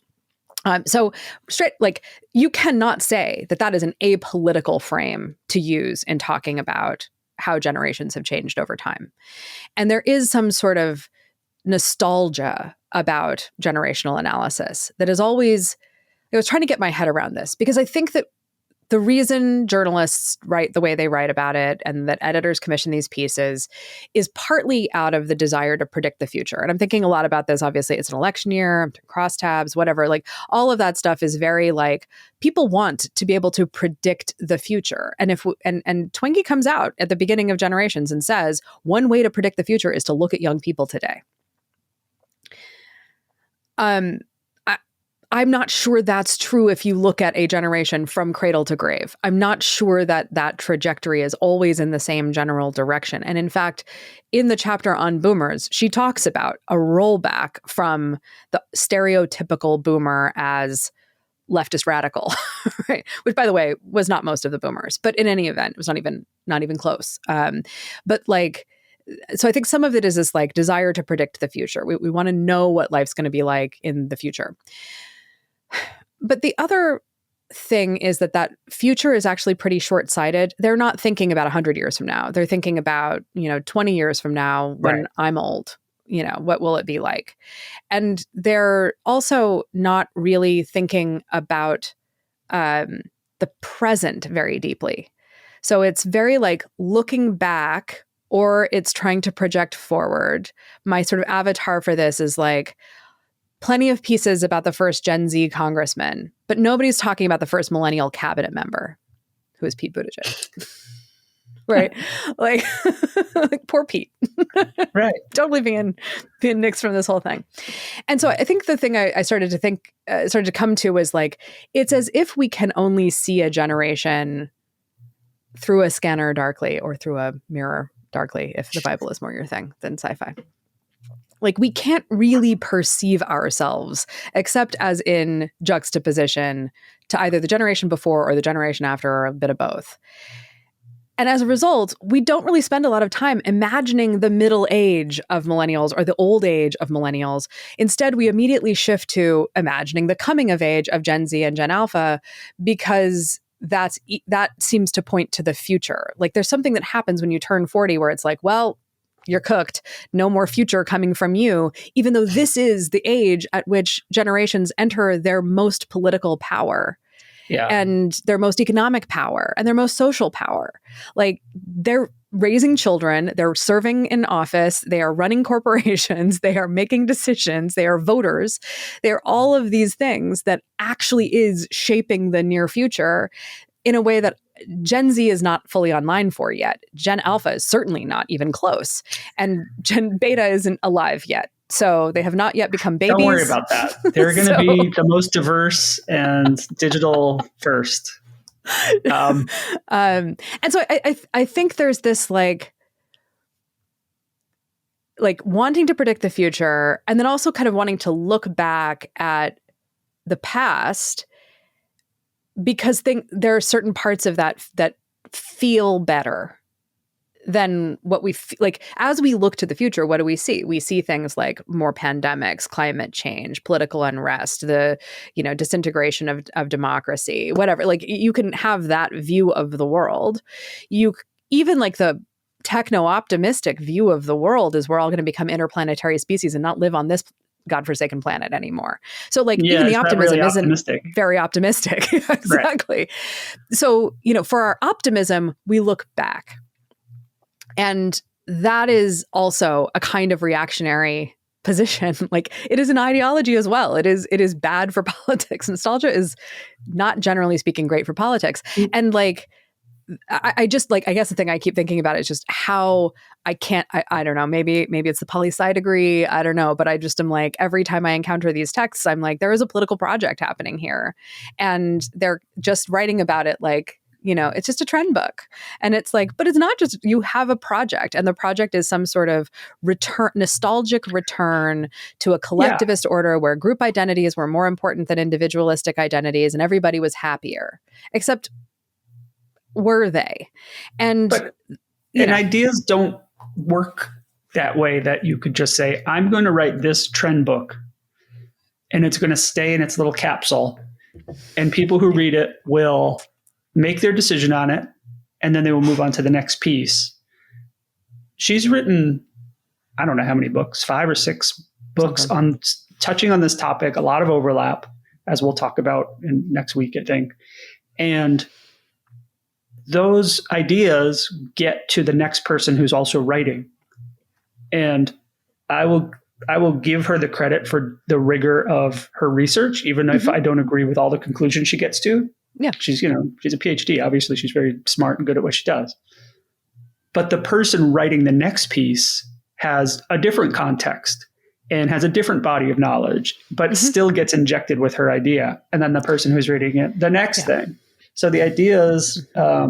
So straight, like you cannot say that is an apolitical frame to use in talking about how generations have changed over time. And there is some sort of nostalgia about generational analysis that is always, I was trying to get my head around this because I think that the reason journalists write the way they write about it and that editors commission these pieces is partly out of the desire to predict the future. And I'm thinking a lot about this. Obviously, it's an election year, crosstabs, whatever. Like all of that stuff is very like people want to be able to predict the future. And and Twenge comes out at the beginning of Generations and says, one way to predict the future is to look at young people today. I'm not sure that's true if you look at a generation from cradle to grave. I'm not sure that trajectory is always in the same general direction. And in fact, in the chapter on boomers, she talks about a rollback from the stereotypical boomer as leftist radical, right? Which, by the way, was not most of the boomers. But in any event, it was not even close. But like so I think some of it is this like desire to predict the future. We want to know what life's going to be like in the future. But the other thing is that future is actually pretty short-sighted. They're not thinking about 100 years from now. They're thinking about, 20 years from now when I'm old. What will it be like? And they're also not really thinking about the present very deeply. So it's very like looking back, or it's trying to project forward. My sort of avatar for this is like plenty of pieces about the first Gen Z congressman, but nobody's talking about the first millennial cabinet member, who is Pete Buttigieg. Right? like poor Pete. Right. Totally being nixed from this whole thing. And so I think the thing I started to come to was like, it's as if we can only see a generation through a scanner darkly, or through a mirror darkly, if the Bible is more your thing than sci-fi. Like, we can't really perceive ourselves except as in juxtaposition to either the generation before or the generation after, or a bit of both. And as a result, we don't really spend a lot of time imagining the middle age of millennials or the old age of millennials. Instead, we immediately shift to imagining the coming of age of Gen Z and Gen Alpha, because that seems to point to the future. Like, there's something that happens when you turn 40 where it's like, well, you're cooked. No more future coming from you, even though this is the age at which generations enter their most political power. Yeah. And their most economic power and their most social power. Like, they're raising children, they're serving in office, they are running corporations, they are making decisions, they are voters. They're all of these things that actually is shaping the near future in a way that Gen Z is not fully online for yet. Gen Alpha is certainly not even close. And Gen Beta isn't alive yet. So they have not yet become babies. Don't worry about that. They're going to be the most diverse and digital first. And so I think there's this like wanting to predict the future, and then also kind of wanting to look back at the past, because there are certain parts of that feel better than what we like. As we look to the future, what do we see? We see things like more pandemics, climate change, political unrest, the disintegration of democracy, whatever. Like, you can have that view of the world. You even like the techno-optimistic view of the world is we're all going to become interplanetary species and not live on this godforsaken planet anymore. So like, even the optimism isn't very optimistic. Exactly. Right. So, for our optimism, we look back. And that is also a kind of reactionary position. Like, it is an ideology as well. It is bad for politics. Nostalgia is not, generally speaking, great for politics. And like, I just like, I guess the thing I keep thinking about is just how I don't know, maybe it's the poli-sci degree. I don't know. But I just am like, every time I encounter these texts, I'm like, there is a political project happening here. And they're just writing about it like, it's just a trend book. And it's like, but it's not just, you have a project, and the project is some sort of nostalgic return to a collectivist order where group identities were more important than individualistic identities, and everybody was happier. Except, were they? And ideas don't work that way, that you could just say, I'm going to write this trend book and it's going to stay in its little capsule, and people who read it will make their decision on it, and then they will move on to the next piece. She's written, I don't know how many books, 5 or 6 books on touching on this topic, a lot of overlap, as we'll talk about in next week, I think. And those ideas get to the next person who's also writing. And I will give her the credit for the rigor of her research, even if I don't agree with all the conclusions she gets to. Yeah. She's a PhD. Obviously, she's very smart and good at what she does. But the person writing the next piece has a different context and has a different body of knowledge, but still gets injected with her idea. And then the person who's reading it, the next thing. So the ideas, are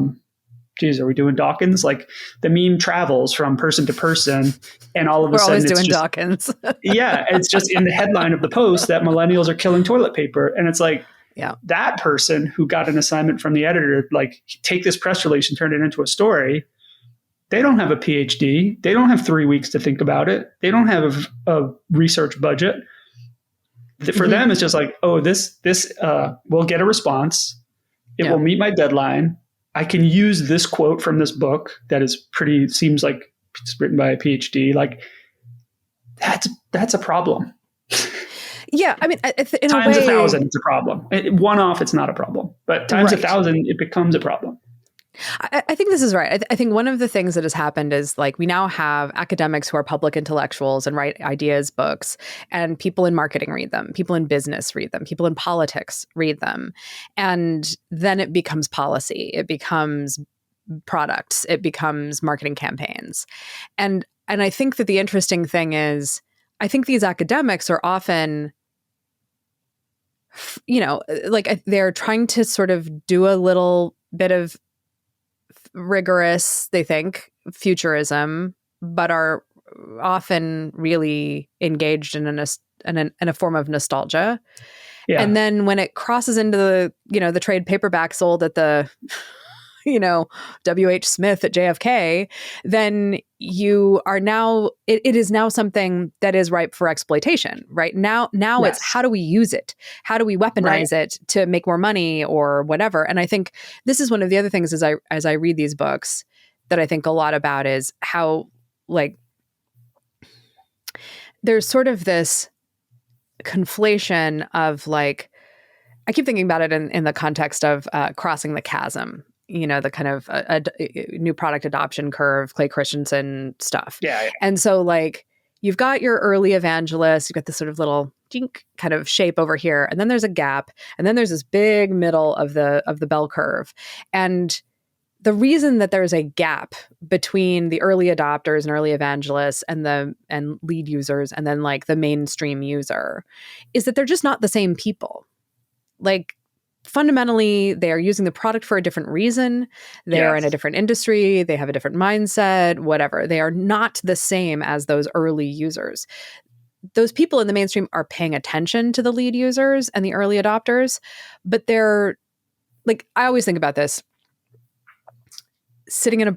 we doing Dawkins? Like, the meme travels from person to person, and all of a sudden always doing Dawkins. It's just in the headline of the post that millennials are killing toilet paper. And it's like, that person who got an assignment from the editor, like, take this press release and turn it into a story, They don't have a PhD. They don't have 3 weeks to think about it. They don't have a research budget. For them, it's just like, oh, this will get a response. It will meet my deadline. I can use this quote from this book that is seems like it's written by a PhD. Like that's a problem. Yeah, I mean, in times a way, 1,000, it's a problem. One off, it's not a problem, but times 1,000, it becomes a problem. I think this is right. I think one of the things that has happened is like we now have academics who are public intellectuals and write ideas books, and people in marketing read them, people in business read them, people in politics read them. And then it becomes policy, it becomes products, it becomes marketing campaigns. And I think that the interesting thing is, I think these academics are often, like they're trying to sort of do a little bit of rigorous, they think, futurism, but are often really engaged in a form of nostalgia. Yeah. And then when it crosses into the trade paperback sold at the W.H. Smith at JFK, then you are now, it is now something that is ripe for exploitation, right? Now yes. It's how do we use it? How do we weaponize it to make more money or whatever? And I think this is one of the other things as I read these books that I think a lot about is how, like, there's sort of this conflation of, like, I keep thinking about it in the context of crossing the chasm. The kind of a new product adoption curve, Clay Christensen stuff. Yeah. And so, like, you've got your early evangelists, you've got this sort of little jink kind of shape over here, and then there's a gap, and then there's this big middle of the bell curve. And the reason that there's a gap between the early adopters and early evangelists and lead users and then, like, the mainstream user is that they're just not the same people. Like, fundamentally, they are using the product for a different reason. They are in a different industry. They have a different mindset, whatever. They are not the same as those early users. Those people in the mainstream are paying attention to the lead users and the early adopters, but they're, like, I always think about this. Sitting in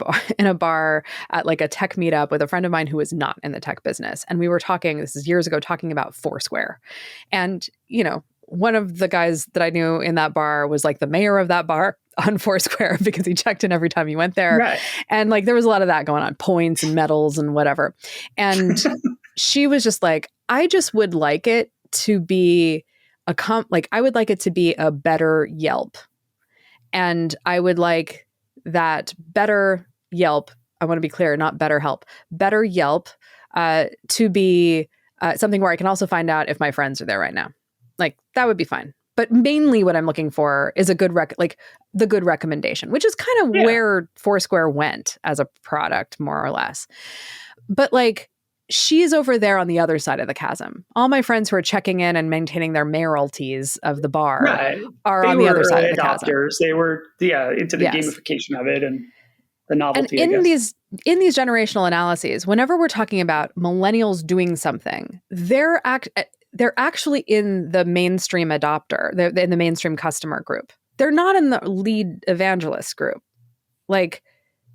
a bar at, like, a tech meetup with a friend of mine who is not in the tech business. And we were this is years ago, talking about Foursquare. And, one of the guys that I knew in that bar was, like, the mayor of that bar on Foursquare because he checked in every time he went there. Right. And, like, there was a lot of that going on, points and medals and whatever. And she was just like, I just would like it to be I would like it to be a better Yelp. And I would like that better Yelp, I want to be clear, not better help, better Yelp to be something where I can also find out if my friends are there right now. Like, that would be fine. But mainly what I'm looking for is a good the good recommendation, which is kind of where Foursquare went as a product, more or less. But, like, she's over there on the other side of the chasm. All my friends who are checking in and maintaining their mayoralties of the bar are on the other side of the chasm. They were into the gamification of it and the novelty. And in these generational analyses, whenever we're talking about millennials doing something, they're actually in the mainstream adopter. They're in the mainstream customer group. They're not in the lead evangelist group. Like,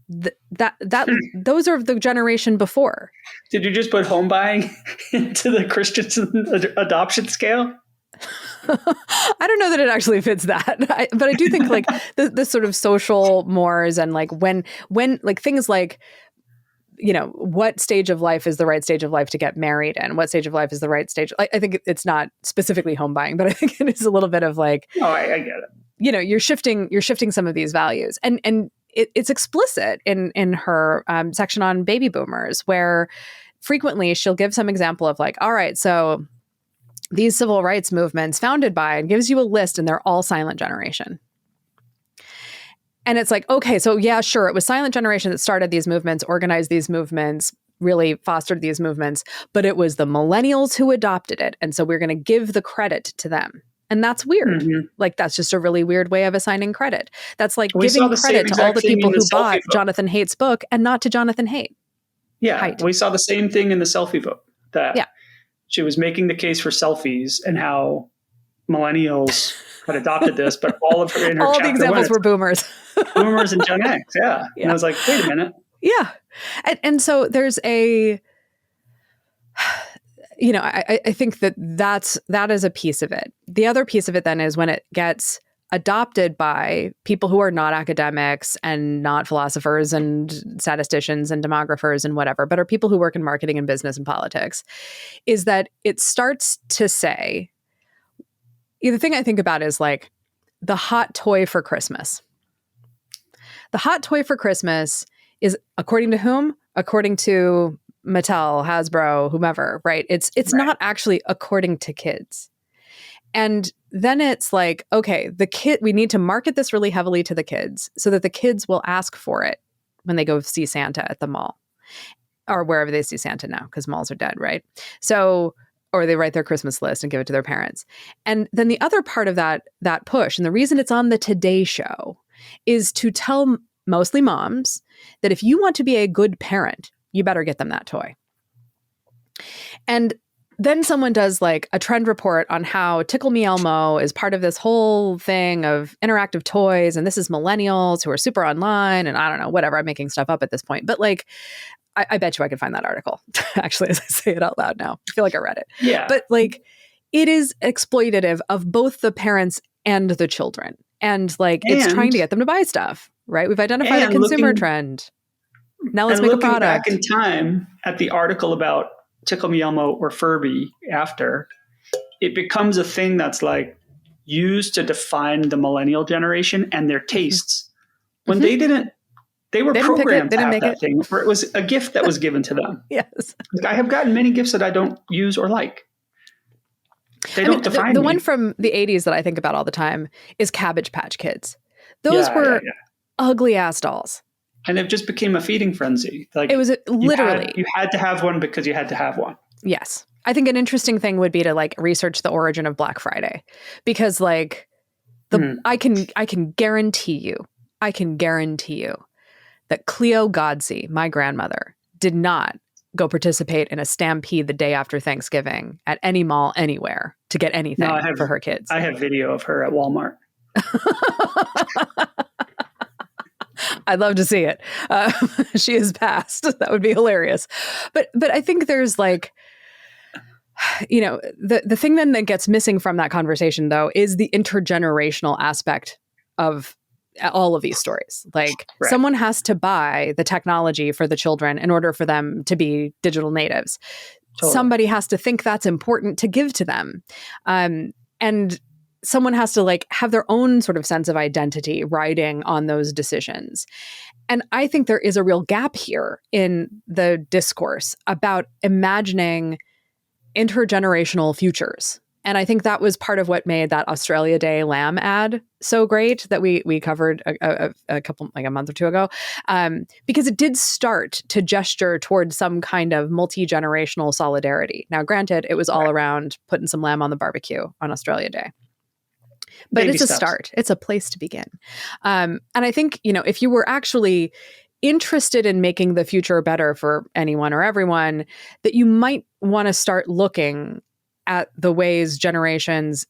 those are the generation before. Did you just put home buying into the Christensen adoption scale? I don't know that it actually fits that, but I do think, like, the sort of social mores and, like, when like things like, what stage of life is the right stage of life to get married in? What stage of life is the right stage? I think it's not specifically home buying, but I think it is a little bit of, like, no, I get it. You're shifting some of these values, and it's explicit in her section on baby boomers, where frequently she'll give some example of, like, all right, so these civil rights movements founded by, and gives you a list, and they're all silent generation. And it's like, okay, so yeah, sure, it was silent generation that started these movements, organized these movements, really fostered these movements, but it was the millennials who adopted it. And so we're going to give the credit to them. And that's weird. Mm-hmm. Like, that's just a really weird way of assigning credit. That's like giving credit to all the people who bought Jonathan Haidt's book and not to Jonathan Haidt. Yeah, we saw the same thing in the selfie vote. That she was making the case for selfies and how millennials had adopted this, but all of her in her all the examples were boomers. Boomers and Gen X, yeah. And I was like, wait a minute. Yeah. And so there's a, I think that is a piece of it. The other piece of it then is when it gets adopted by people who are not academics and not philosophers and statisticians and demographers and whatever, but are people who work in marketing and business and politics, is that it starts to say, the thing I think about is like the hot toy for Christmas. The hot toy for Christmas is according to whom? According to Mattel, Hasbro, whomever, right? It's right. Not actually according to kids. And then it's like, okay, we need to market this really heavily to the kids so that the kids will ask for it when they go see Santa at the mall or wherever they see Santa now, because malls are dead, right? So, or they write their Christmas list and give it to their parents. And then the other part of that push, and the reason it's on the Today Show, is to tell mostly moms that if you want to be a good parent, you better get them that toy. And then someone does like a trend report on how Tickle Me Elmo is part of this whole thing of interactive toys. And this is millennials who are super online. And I don't know, whatever. I'm making stuff up at this point. But like, I bet you I could find that article, actually, as I say it out loud now. I feel like I read it. Yeah. But like, it is exploitative of both the parents and the children. And like, it's trying to get them to buy stuff, right? We've identified a consumer trend. Now let's make a product. Back in time at the article about Tickle Me Elmo or Furby after, it becomes a thing that's like used to define the millennial generation and their tastes. When they were programmed to have that thing, or it was a gift that was given to them. Yes. Like, I have gotten many gifts that I don't use or like. They don't define the me. one from the 80s that I think about all the time is Cabbage Patch Kids. Those were ugly ass dolls. And it just became a feeding frenzy. Like, it was literally. You had to have one because you had to have one. Yes. I think an interesting thing would be to like research the origin of Black Friday, because like I can guarantee you that Cleo Godsey, my grandmother, did not go participate in a stampede the day after Thanksgiving at any mall anywhere to get anything for her kids. I have video of her at Walmart. I'd love to see it. She is passed. That would be hilarious. But I think there's like, the thing then that gets missing from that conversation, though, is the intergenerational aspect of all of these stories. Like someone has to buy the technology for the children in order for them to be digital natives. Totally. Somebody has to think that's important to give to them. And someone has to like have their own sort of sense of identity riding on those decisions. And I think there is a real gap here in the discourse about imagining intergenerational futures. And I think that was part of what made that Australia Day lamb ad so great that we covered a month or two ago, because it did start to gesture towards some kind of multi-generational solidarity. Now, granted, it was all around putting some lamb on the barbecue on Australia Day. But baby it's a start. It's a place to begin. And I think, if you were actually interested in making the future better for anyone or everyone, that you might want to start looking at the ways generations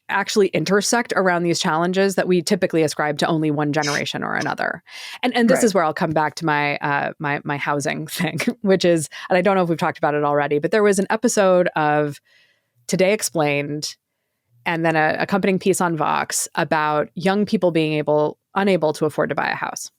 actually intersect around these challenges that we typically ascribe to only one generation or another. And this is where I'll come back to my my housing thing, which is, and I don't know if we've talked about it already, but there was an episode of Today Explained and then a accompanying piece on Vox about young people being unable to afford to buy a house.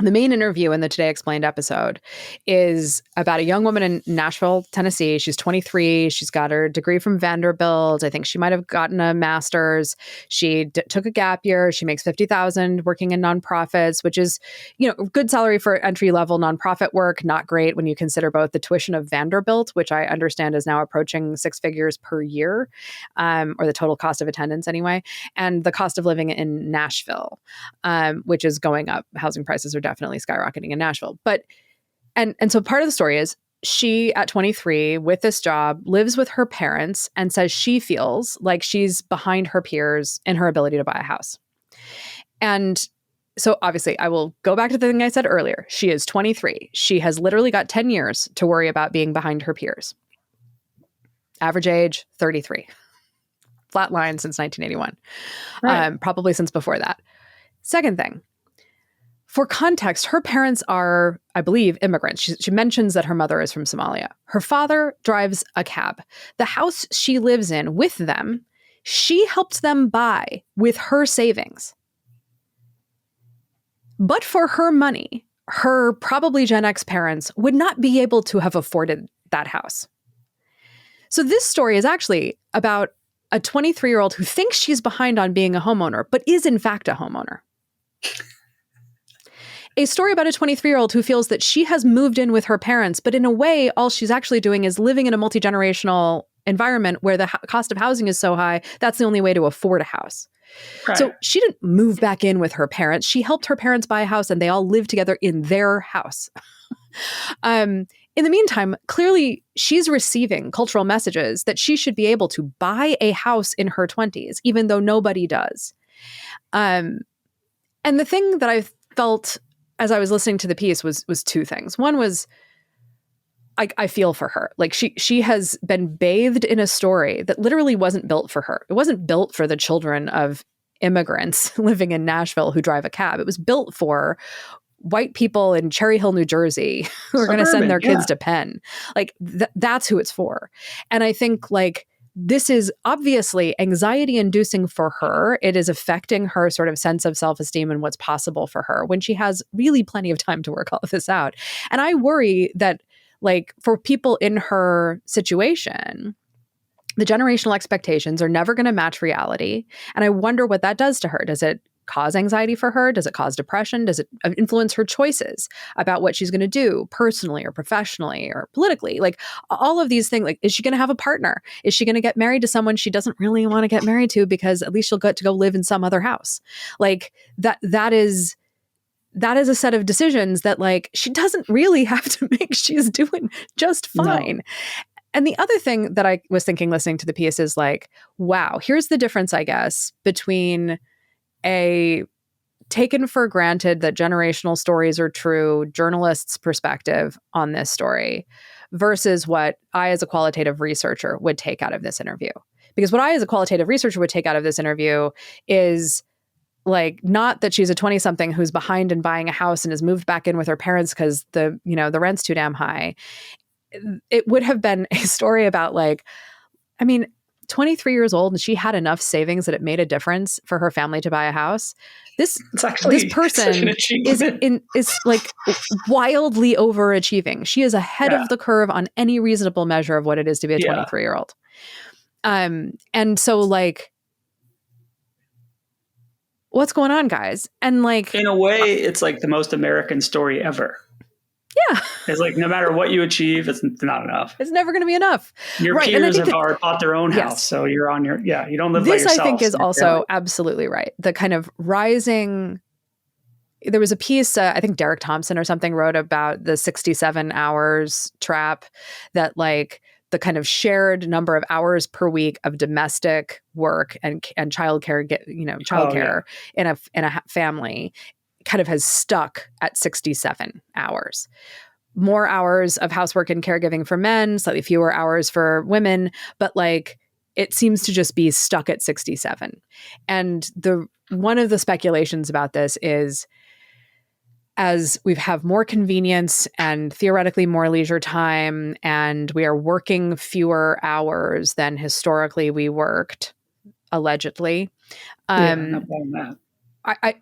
The main interview in the Today Explained episode is about a young woman in Nashville, Tennessee. She's 23. She's got her degree from Vanderbilt. I think she might have gotten a master's. She took a gap year. She makes $50,000 working in nonprofits, which is, good salary for entry-level nonprofit work. Not great when you consider both the tuition of Vanderbilt, which I understand is now approaching 6 figures per year, or the total cost of attendance anyway, and the cost of living in Nashville, which is going up. Housing prices are definitely skyrocketing in Nashville. But and so part of the story is she, at 23, with this job, lives with her parents and says she feels like she's behind her peers in her ability to buy a house. And so obviously I will go back to the thing I said earlier. She is 23. She has literally got 10 years to worry about being behind her peers. Average age, 33. Flat line since 1981. Right. Probably since before that. Second thing. For context, her parents are, I believe, immigrants. She mentions that her mother is from Somalia. Her father drives a cab. The house she lives in with them, she helped them buy with her savings. But for her money, her probably Gen X parents would not be able to have afforded that house. So this story is actually about a 23-year-old who thinks she's behind on being a homeowner, but is in fact a homeowner. A story about a 23-year-old who feels that she has moved in with her parents, but in a way, all she's actually doing is living in a multi-generational environment where the cost of housing is so high, that's the only way to afford a house. Right. So she didn't move back in with her parents. She helped her parents buy a house and they all live together in their house. In the meantime, clearly she's receiving cultural messages that she should be able to buy a house in her 20s, even though nobody does. And the thing that I felt as I was listening to the piece was two things. One was I feel for her. Like she has been bathed in a story that literally wasn't built for her. It wasn't built for the children of immigrants living in Nashville who drive a cab. It was built for white people in Cherry Hill, New Jersey, who are going to send their kids to Penn. Like that's who it's for. And I think like this is obviously anxiety inducing for her. It is affecting her sort of sense of self-esteem and what's possible for her when she has really plenty of time to work all of this out. And I worry that like for people in her situation, the generational expectations are never going to match reality. And I wonder what that does to her. Does it cause anxiety for her? Does it cause depression? Does it influence her choices about what she's going to do personally or professionally or politically? Like all of these things, like, is she going to have a partner? Is she going to get married to someone she doesn't really want to get married to because at least she'll get to go live in some other house? Like that is a set of decisions that like she doesn't really have to make. She's doing just fine. No. And the other thing that I was thinking listening to the piece is like, wow, here's the difference, I guess, between a taken for granted that generational stories are true journalist's perspective on this story versus what I as a qualitative researcher would take out of this interview. Because what I as a qualitative researcher would take out of this interview is like not that she's a 20-something who's behind in buying a house and has moved back in with her parents because the rent's too damn high. It would have been a story about like, I mean, 23 years old and she had enough savings that it made a difference for her family to buy a house. This person is like wildly overachieving. She is ahead of the curve on any reasonable measure of what it is to be a 23-year-old. And so like, what's going on, guys? And like, in a way, it's like the most American story ever. Yeah. It's like, no matter what you achieve, it's not enough. It's never going to be enough. Your peers have already bought their own house. So you're on your, you don't live by yourself. This I think is also absolutely right. The kind of rising, there was a piece, I think Derek Thompson or something wrote about the 67 hours trap, that like the kind of shared number of hours per week of domestic work and childcare, in a family kind of has stuck at 67 hours. More hours of housework and caregiving for men, slightly fewer hours for women, but like it seems to just be stuck at 67. And one of the speculations about this is as we have more convenience and theoretically more leisure time, and we are working fewer hours than historically we worked, allegedly. Not on that. I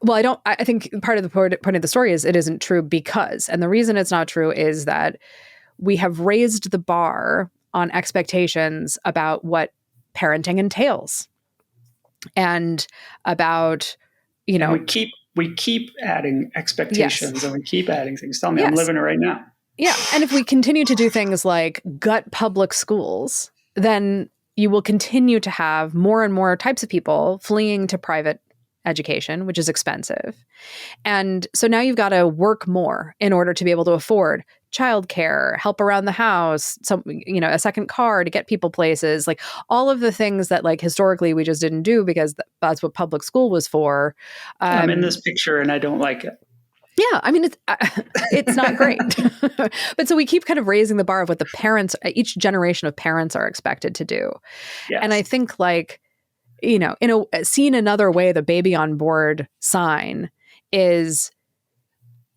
think part of the point of the story is it isn't true because, and the reason it's not true is that we have raised the bar on expectations about what parenting entails and about, we keep adding expectations and we keep adding things. Tell me, I'm living it right now. Yeah. And if we continue to do things like gut public schools, then you will continue to have more and more types of people fleeing to private education, which is expensive. And so now you've got to work more in order to be able to afford childcare, help around the house, a second car to get people places, like all of the things that like historically we just didn't do because that's what public school was for. I'm in this picture and I don't like it. Yeah, I mean, it's not great. But so we keep kind of raising the bar of what the parents, each generation of parents are expected to do. Yes. And I think like, seen another way, the baby on board sign is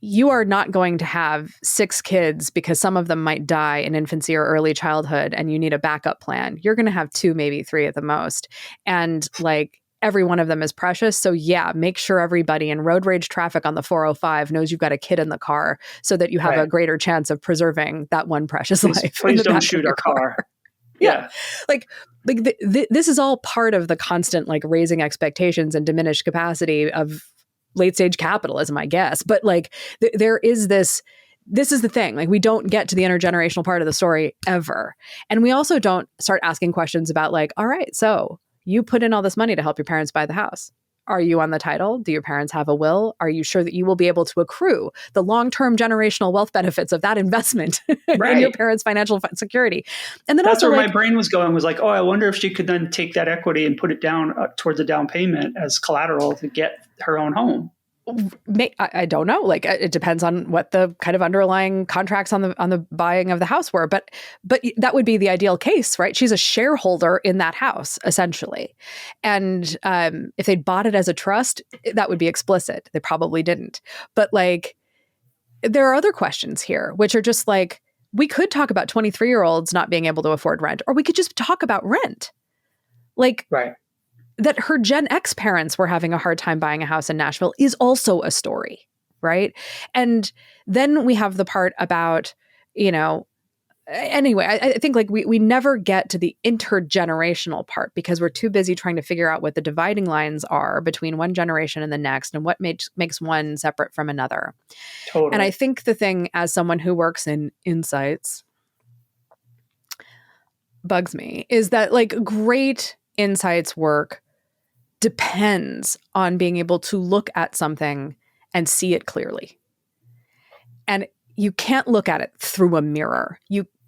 you are not going to have 6 kids because some of them might die in infancy or early childhood and you need a backup plan. You're going to have 2, maybe 3 at the most. And like every one of them is precious. So yeah, make sure everybody in road rage traffic on the 405 knows you've got a kid in the car so that you have a greater chance of preserving that one precious life. Please don't shoot our car. Yeah. Like this is all part of the constant like raising expectations and diminished capacity of late stage capitalism, I guess. But like there is this is the thing. Like we don't get to the intergenerational part of the story ever. And we also don't start asking questions about like, all right, so you put in all this money to help your parents buy the house. Are you on the title? Do your parents have a will? Are you sure that you will be able to accrue the long-term generational wealth benefits of that investment in your parents' financial security? And then that's also, where like, my brain was going, was like, oh, I wonder if she could then take that equity and put it down towards a down payment as collateral to get her own home. I don't know. Like it depends on what the kind of underlying contracts on the buying of the house were. But that would be the ideal case, right? She's a shareholder in that house, essentially. And if they'd bought it as a trust, that would be explicit. They probably didn't. But like, there are other questions here, which are just like, we could talk about 23-year-olds not being able to afford rent, or we could just talk about rent. Like, right. That her Gen X parents were having a hard time buying a house in Nashville is also a story, right? And then we have the part about, anyway, I think like we never get to the intergenerational part because we're too busy trying to figure out what the dividing lines are between one generation and the next and what makes one separate from another. Totally. And I think the thing, as someone who works in insights, bugs me is that like great insights work depends on being able to look at something and see it clearly. And you can't look at it through a mirror.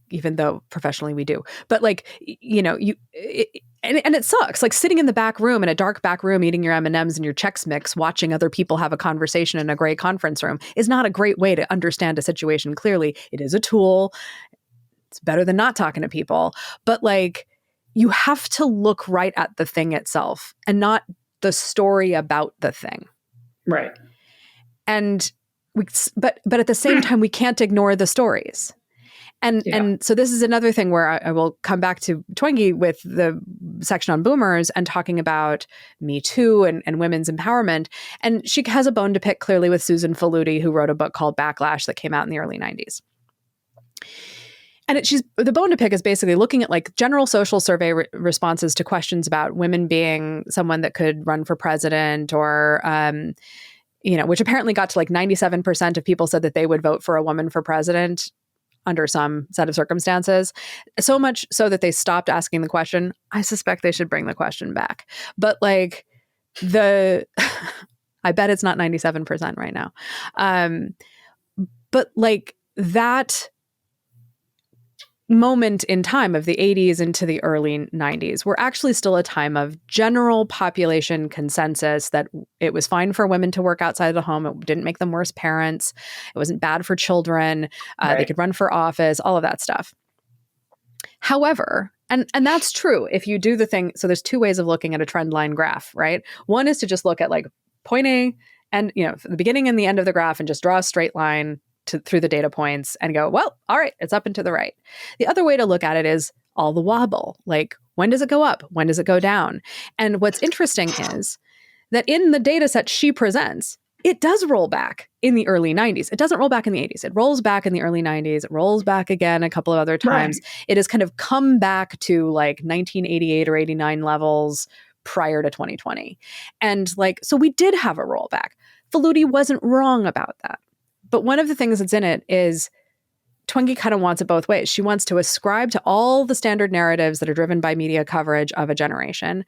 Even though professionally we do, but like, and it sucks. Like sitting in the back room, in a dark back room, eating your M&Ms and your Chex Mix, watching other people have a conversation in a gray conference room is not a great way to understand a situation clearly. It is a tool. It's better than not talking to people, but like, you have to look right at the thing itself and not the story about the thing. Right. And but at the same time, we can't ignore the stories. And so this is another thing where I will come back to Twenge with the section on boomers and talking about Me Too and women's empowerment. And she has a bone to pick clearly with Susan Faludi, who wrote a book called Backlash that came out in the early 90s. And the bone to pick is basically looking at like general social survey responses to questions about women being someone that could run for president or, which apparently got to like 97% of people said that they would vote for a woman for president under some set of circumstances. So much so that they stopped asking the question. I suspect they should bring the question back. But like I bet it's not 97% right now. But like that moment in time of the 80s into the early 90s were actually still a time of general population consensus that it was fine for women to work outside of the home. It didn't make them worse parents. It wasn't bad for children. Right. They could run for office, all of that stuff. However, and that's true if you do the thing. So there's 2 ways of looking at a trend line graph, right? One is to just look at like point A and, the beginning and the end of the graph and just draw a straight line through the data points and go, well, all right, it's up and to the right. The other way to look at it is all the wobble. Like, when does it go up? When does it go down? And what's interesting is that in the data set she presents, it does roll back in the early 90s. It doesn't roll back in the 80s. It rolls back in the early 90s. It rolls back again a couple of other times. Right. It has kind of come back to like 1988 or 89 levels prior to 2020. And like, so we did have a rollback. Faludi wasn't wrong about that. But one of the things that's in it is Twenge kind of wants it both ways. She wants to ascribe to all the standard narratives that are driven by media coverage of a generation.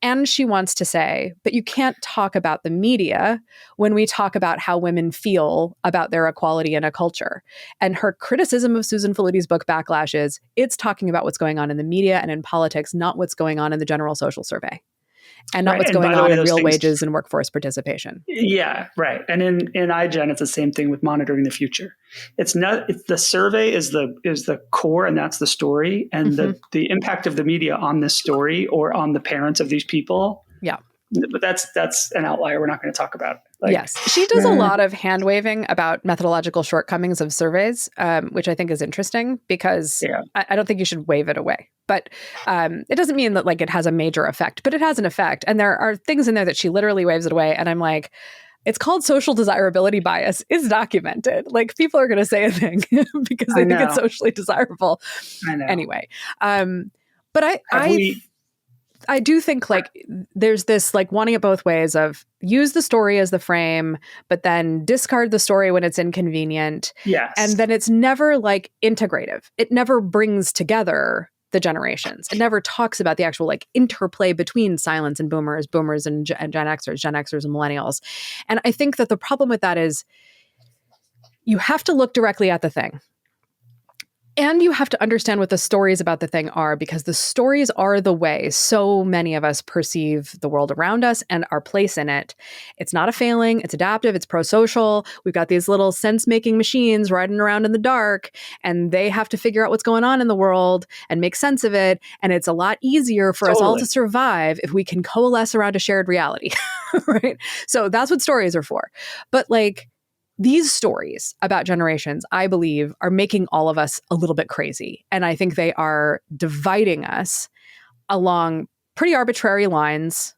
And she wants to say, but you can't talk about the media when we talk about how women feel about their equality in a culture. And her criticism of Susan Faludi's book Backlash is it's talking about what's going on in the media and in politics, not what's going on in the general social survey. And not what's going on in real wages and workforce participation. Yeah, right. And in iGen, it's the same thing with monitoring the future. It's the survey is the core, and that's the story. And the impact of the media on this story or on the parents of these people but that's an outlier. We're not going to talk about. Yes. She does a lot of hand waving about methodological shortcomings of surveys, which I think is interesting because I don't think you should wave it away. But it doesn't mean that like it has a major effect, but it has an effect. And there are things in there that she literally waves it away. And I'm like, it's called social desirability bias. It's documented. Like people are going to say a thing because they think it's socially desirable. I know. Anyway. But I do think like there's this like wanting it both ways of use the story as the frame, but then discard the story when it's inconvenient. Yes. And then it's never like integrative. It never brings together the generations. It never talks about the actual like interplay between silents and boomers and Gen Xers and millennials. And I think that the problem with that is you have to look directly at the thing. And you have to understand what the stories about the thing are, because the stories are the way so many of us perceive the world around us and our place in it. It's not a failing. It's adaptive. It's pro-social. We've got these little sense-making machines riding around in the dark, and they have to figure out what's going on in the world and make sense of it. And it's a lot easier for us all to survive if we can coalesce around a shared reality, right? So that's what stories are for. But like, these stories about generations, I believe, are making all of us a little bit crazy. And I think they are dividing us along pretty arbitrary lines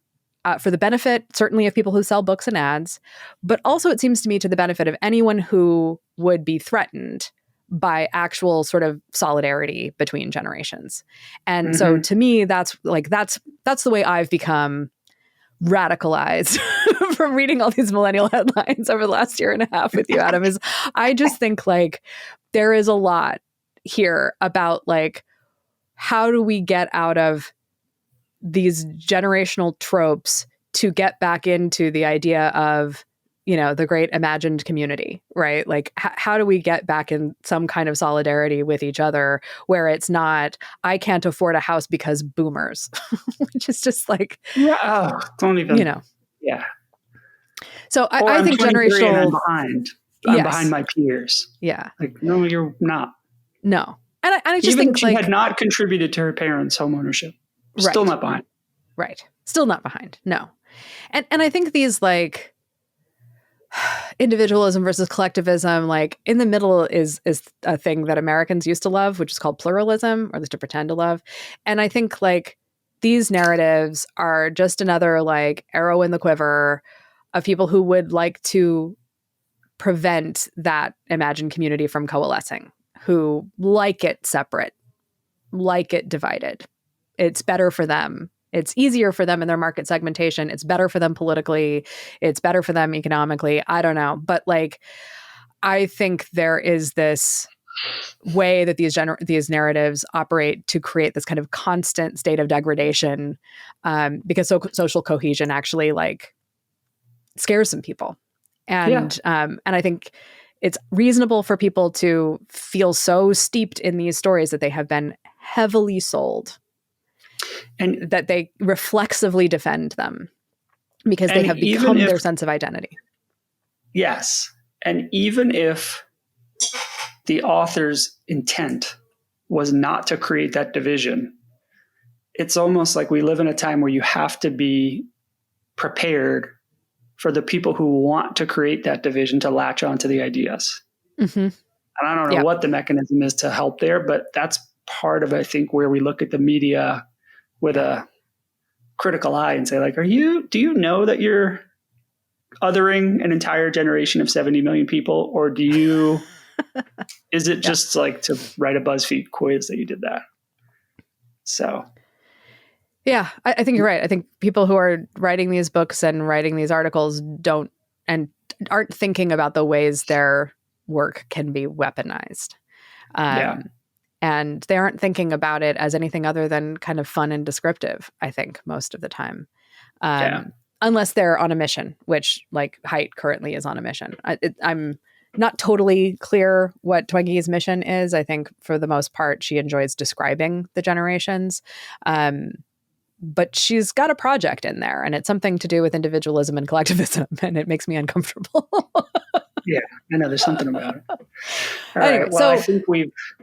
for the benefit, certainly, of people who sell books and ads. But also, it seems to me, to the benefit of anyone who would be threatened by actual sort of solidarity between generations. And so to me, that's the way I've become radicalized from reading all these millennial headlines over the last year and a half with you, Adam, is I just think like there is a lot here about like, how do we get out of these generational tropes to get back into the idea of, you know, the great imagined community, right? Like, how do we get back in some kind of solidarity with each other where it's not, I can't afford a house because boomers, which is just like, don't even, you know. Yeah. So I think generational. I'm behind. I'm behind my peers. Yeah. Like, no, you're not. No. And I just even think if she like, had not contributed to her parents' home ownership, still not behind. Right. Still not behind. No. And I think these like individualism versus collectivism, like in the middle is a thing that Americans used to love, which is called pluralism, or at least to pretend to love. And I think like these narratives are just another like arrow in the quiver of people who would like to prevent that imagined community from coalescing, who like it separate, like it divided. It's better for them. It's easier for them in their market segmentation. It's better for them politically. It's better for them economically. I don't know. But like, I think there is this way that these narratives operate to create this kind of constant state of degradation, because social cohesion actually like scares some people. And I think it's reasonable for people to feel so steeped in these stories that they have been heavily sold, and that they reflexively defend them because they have become their sense of identity. Yes. And even if the author's intent was not to create that division, it's almost like we live in a time where you have to be prepared for the people who want to create that division to latch onto the ideas. Mm-hmm. And I don't know what the mechanism is to help there, but that's part of, I think, where we look at the media with a critical eye and say, like, do you know that you're othering an entire generation of 70 million people? Or is it just like to write a BuzzFeed quiz that you did that? So. Yeah, I think you're right. I think people who are writing these books and writing these articles aren't thinking about the ways their work can be weaponized. And they aren't thinking about it as anything other than kind of fun and descriptive, I think, most of the time. Unless they're on a mission, which like Haidt currently is on a mission. I'm not totally clear what Twiggy's mission is. I think for the most part, she enjoys describing the generations. But she's got a project in there, and it's something to do with individualism and collectivism, and it makes me uncomfortable. Yeah, I know there's something about it. Anyway, well, I think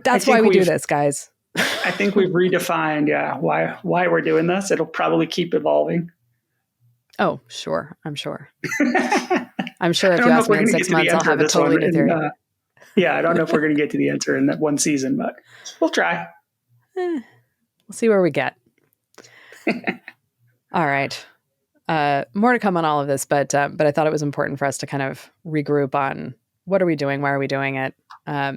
that's why we do this, guys. I think we've redefined, why we're doing this. It'll probably keep evolving. Oh, sure. I'm sure. I'm sure if I you don't know ask if we're me in going to get 6 to the months, I'll answer have of a this totally one. new theory. Yeah, I don't know if we're going to get to the answer in that one season, but we'll try. We'll see where we get. All right. More to come on all of this, but I thought it was important for us to kind of regroup on what are we doing, why are we doing it. I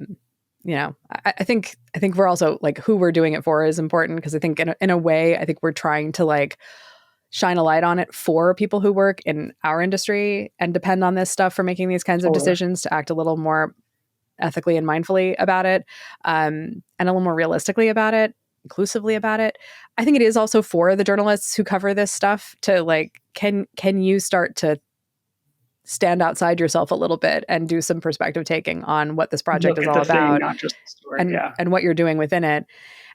think we're also like who we're doing it for is important because I think in a way I think we're trying to like shine a light on it for people who work in our industry and depend on this stuff for making these kinds of decisions to act a little more ethically and mindfully about it, and a little more realistically about it, inclusively about it. I think it is also for the journalists who cover this stuff to like, can you start to stand outside yourself a little bit and do some perspective taking on what this project is all about, not just the story, and what you're doing within it.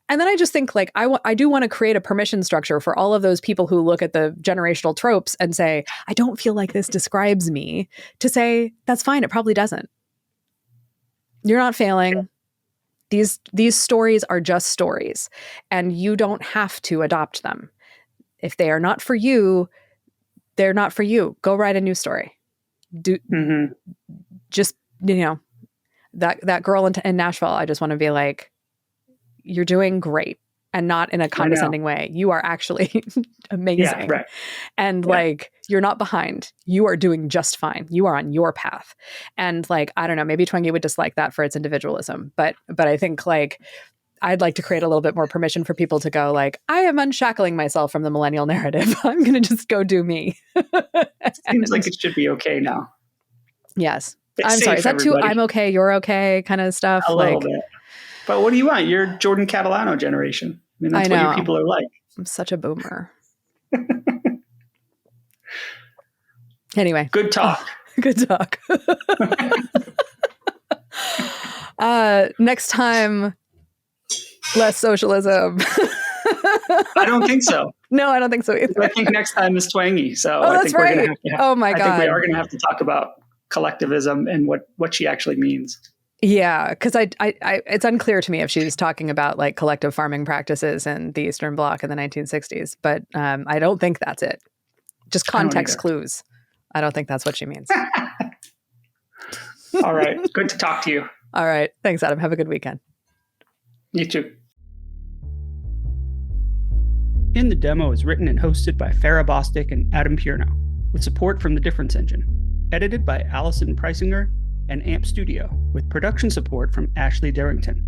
And then I just think like I do want to create a permission structure for all of those people who look at the generational tropes and say, I don't feel like this describes me, to say, that's fine. It probably doesn't. You're not failing. These stories are just stories, and you don't have to adopt them. If they are not for you, they're not for you. Go write a new story. Just, that girl in Nashville, I just want to be like, you're doing great, and not in a condescending way. You are actually amazing. Yeah, right. And like, you're not behind. You are doing just fine. You are on your path. And like, I don't know, maybe Twenge would dislike that for its individualism, but I think like, I'd like to create a little bit more permission for people to go like, I am unshackling myself from the millennial narrative. I'm going to just go do me. Seems like it should be okay now. Yes. It's I'm sorry. Is that too I'm okay, you're okay kind of stuff? A little bit. But what do you want? You're Jordan Catalano generation. I mean, that's what your people are like. I'm such a boomer. Anyway. Good talk. Good talk. Next time, less socialism. I don't think so. No, I don't think so either. I think next time is Twenge. So I think we're right. going to have to I think we are going to have to talk about collectivism and what she actually means. Yeah, because I it's unclear to me if she's talking about like collective farming practices in the Eastern Bloc in the 1960s, but I don't think that's it. Just context clues. I don't think that's what she means. All right. Good to talk to you. All right. Thanks, Adam. Have a good weekend. You too. In the Demo is written and hosted by Farah Bostic and Adam Pierno, with support from the Difference Engine. Edited by Allison Preisinger and AMP Studio, with production support from Ashley Darrington.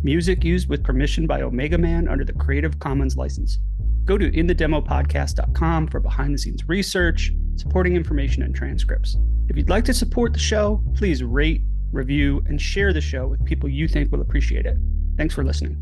Music used with permission by Omega Man under the Creative Commons license. Go to inthedemopodcast.com for behind-the-scenes research, supporting information, and transcripts. If you'd like to support the show, please rate, review, and share the show with people you think will appreciate it. Thanks for listening.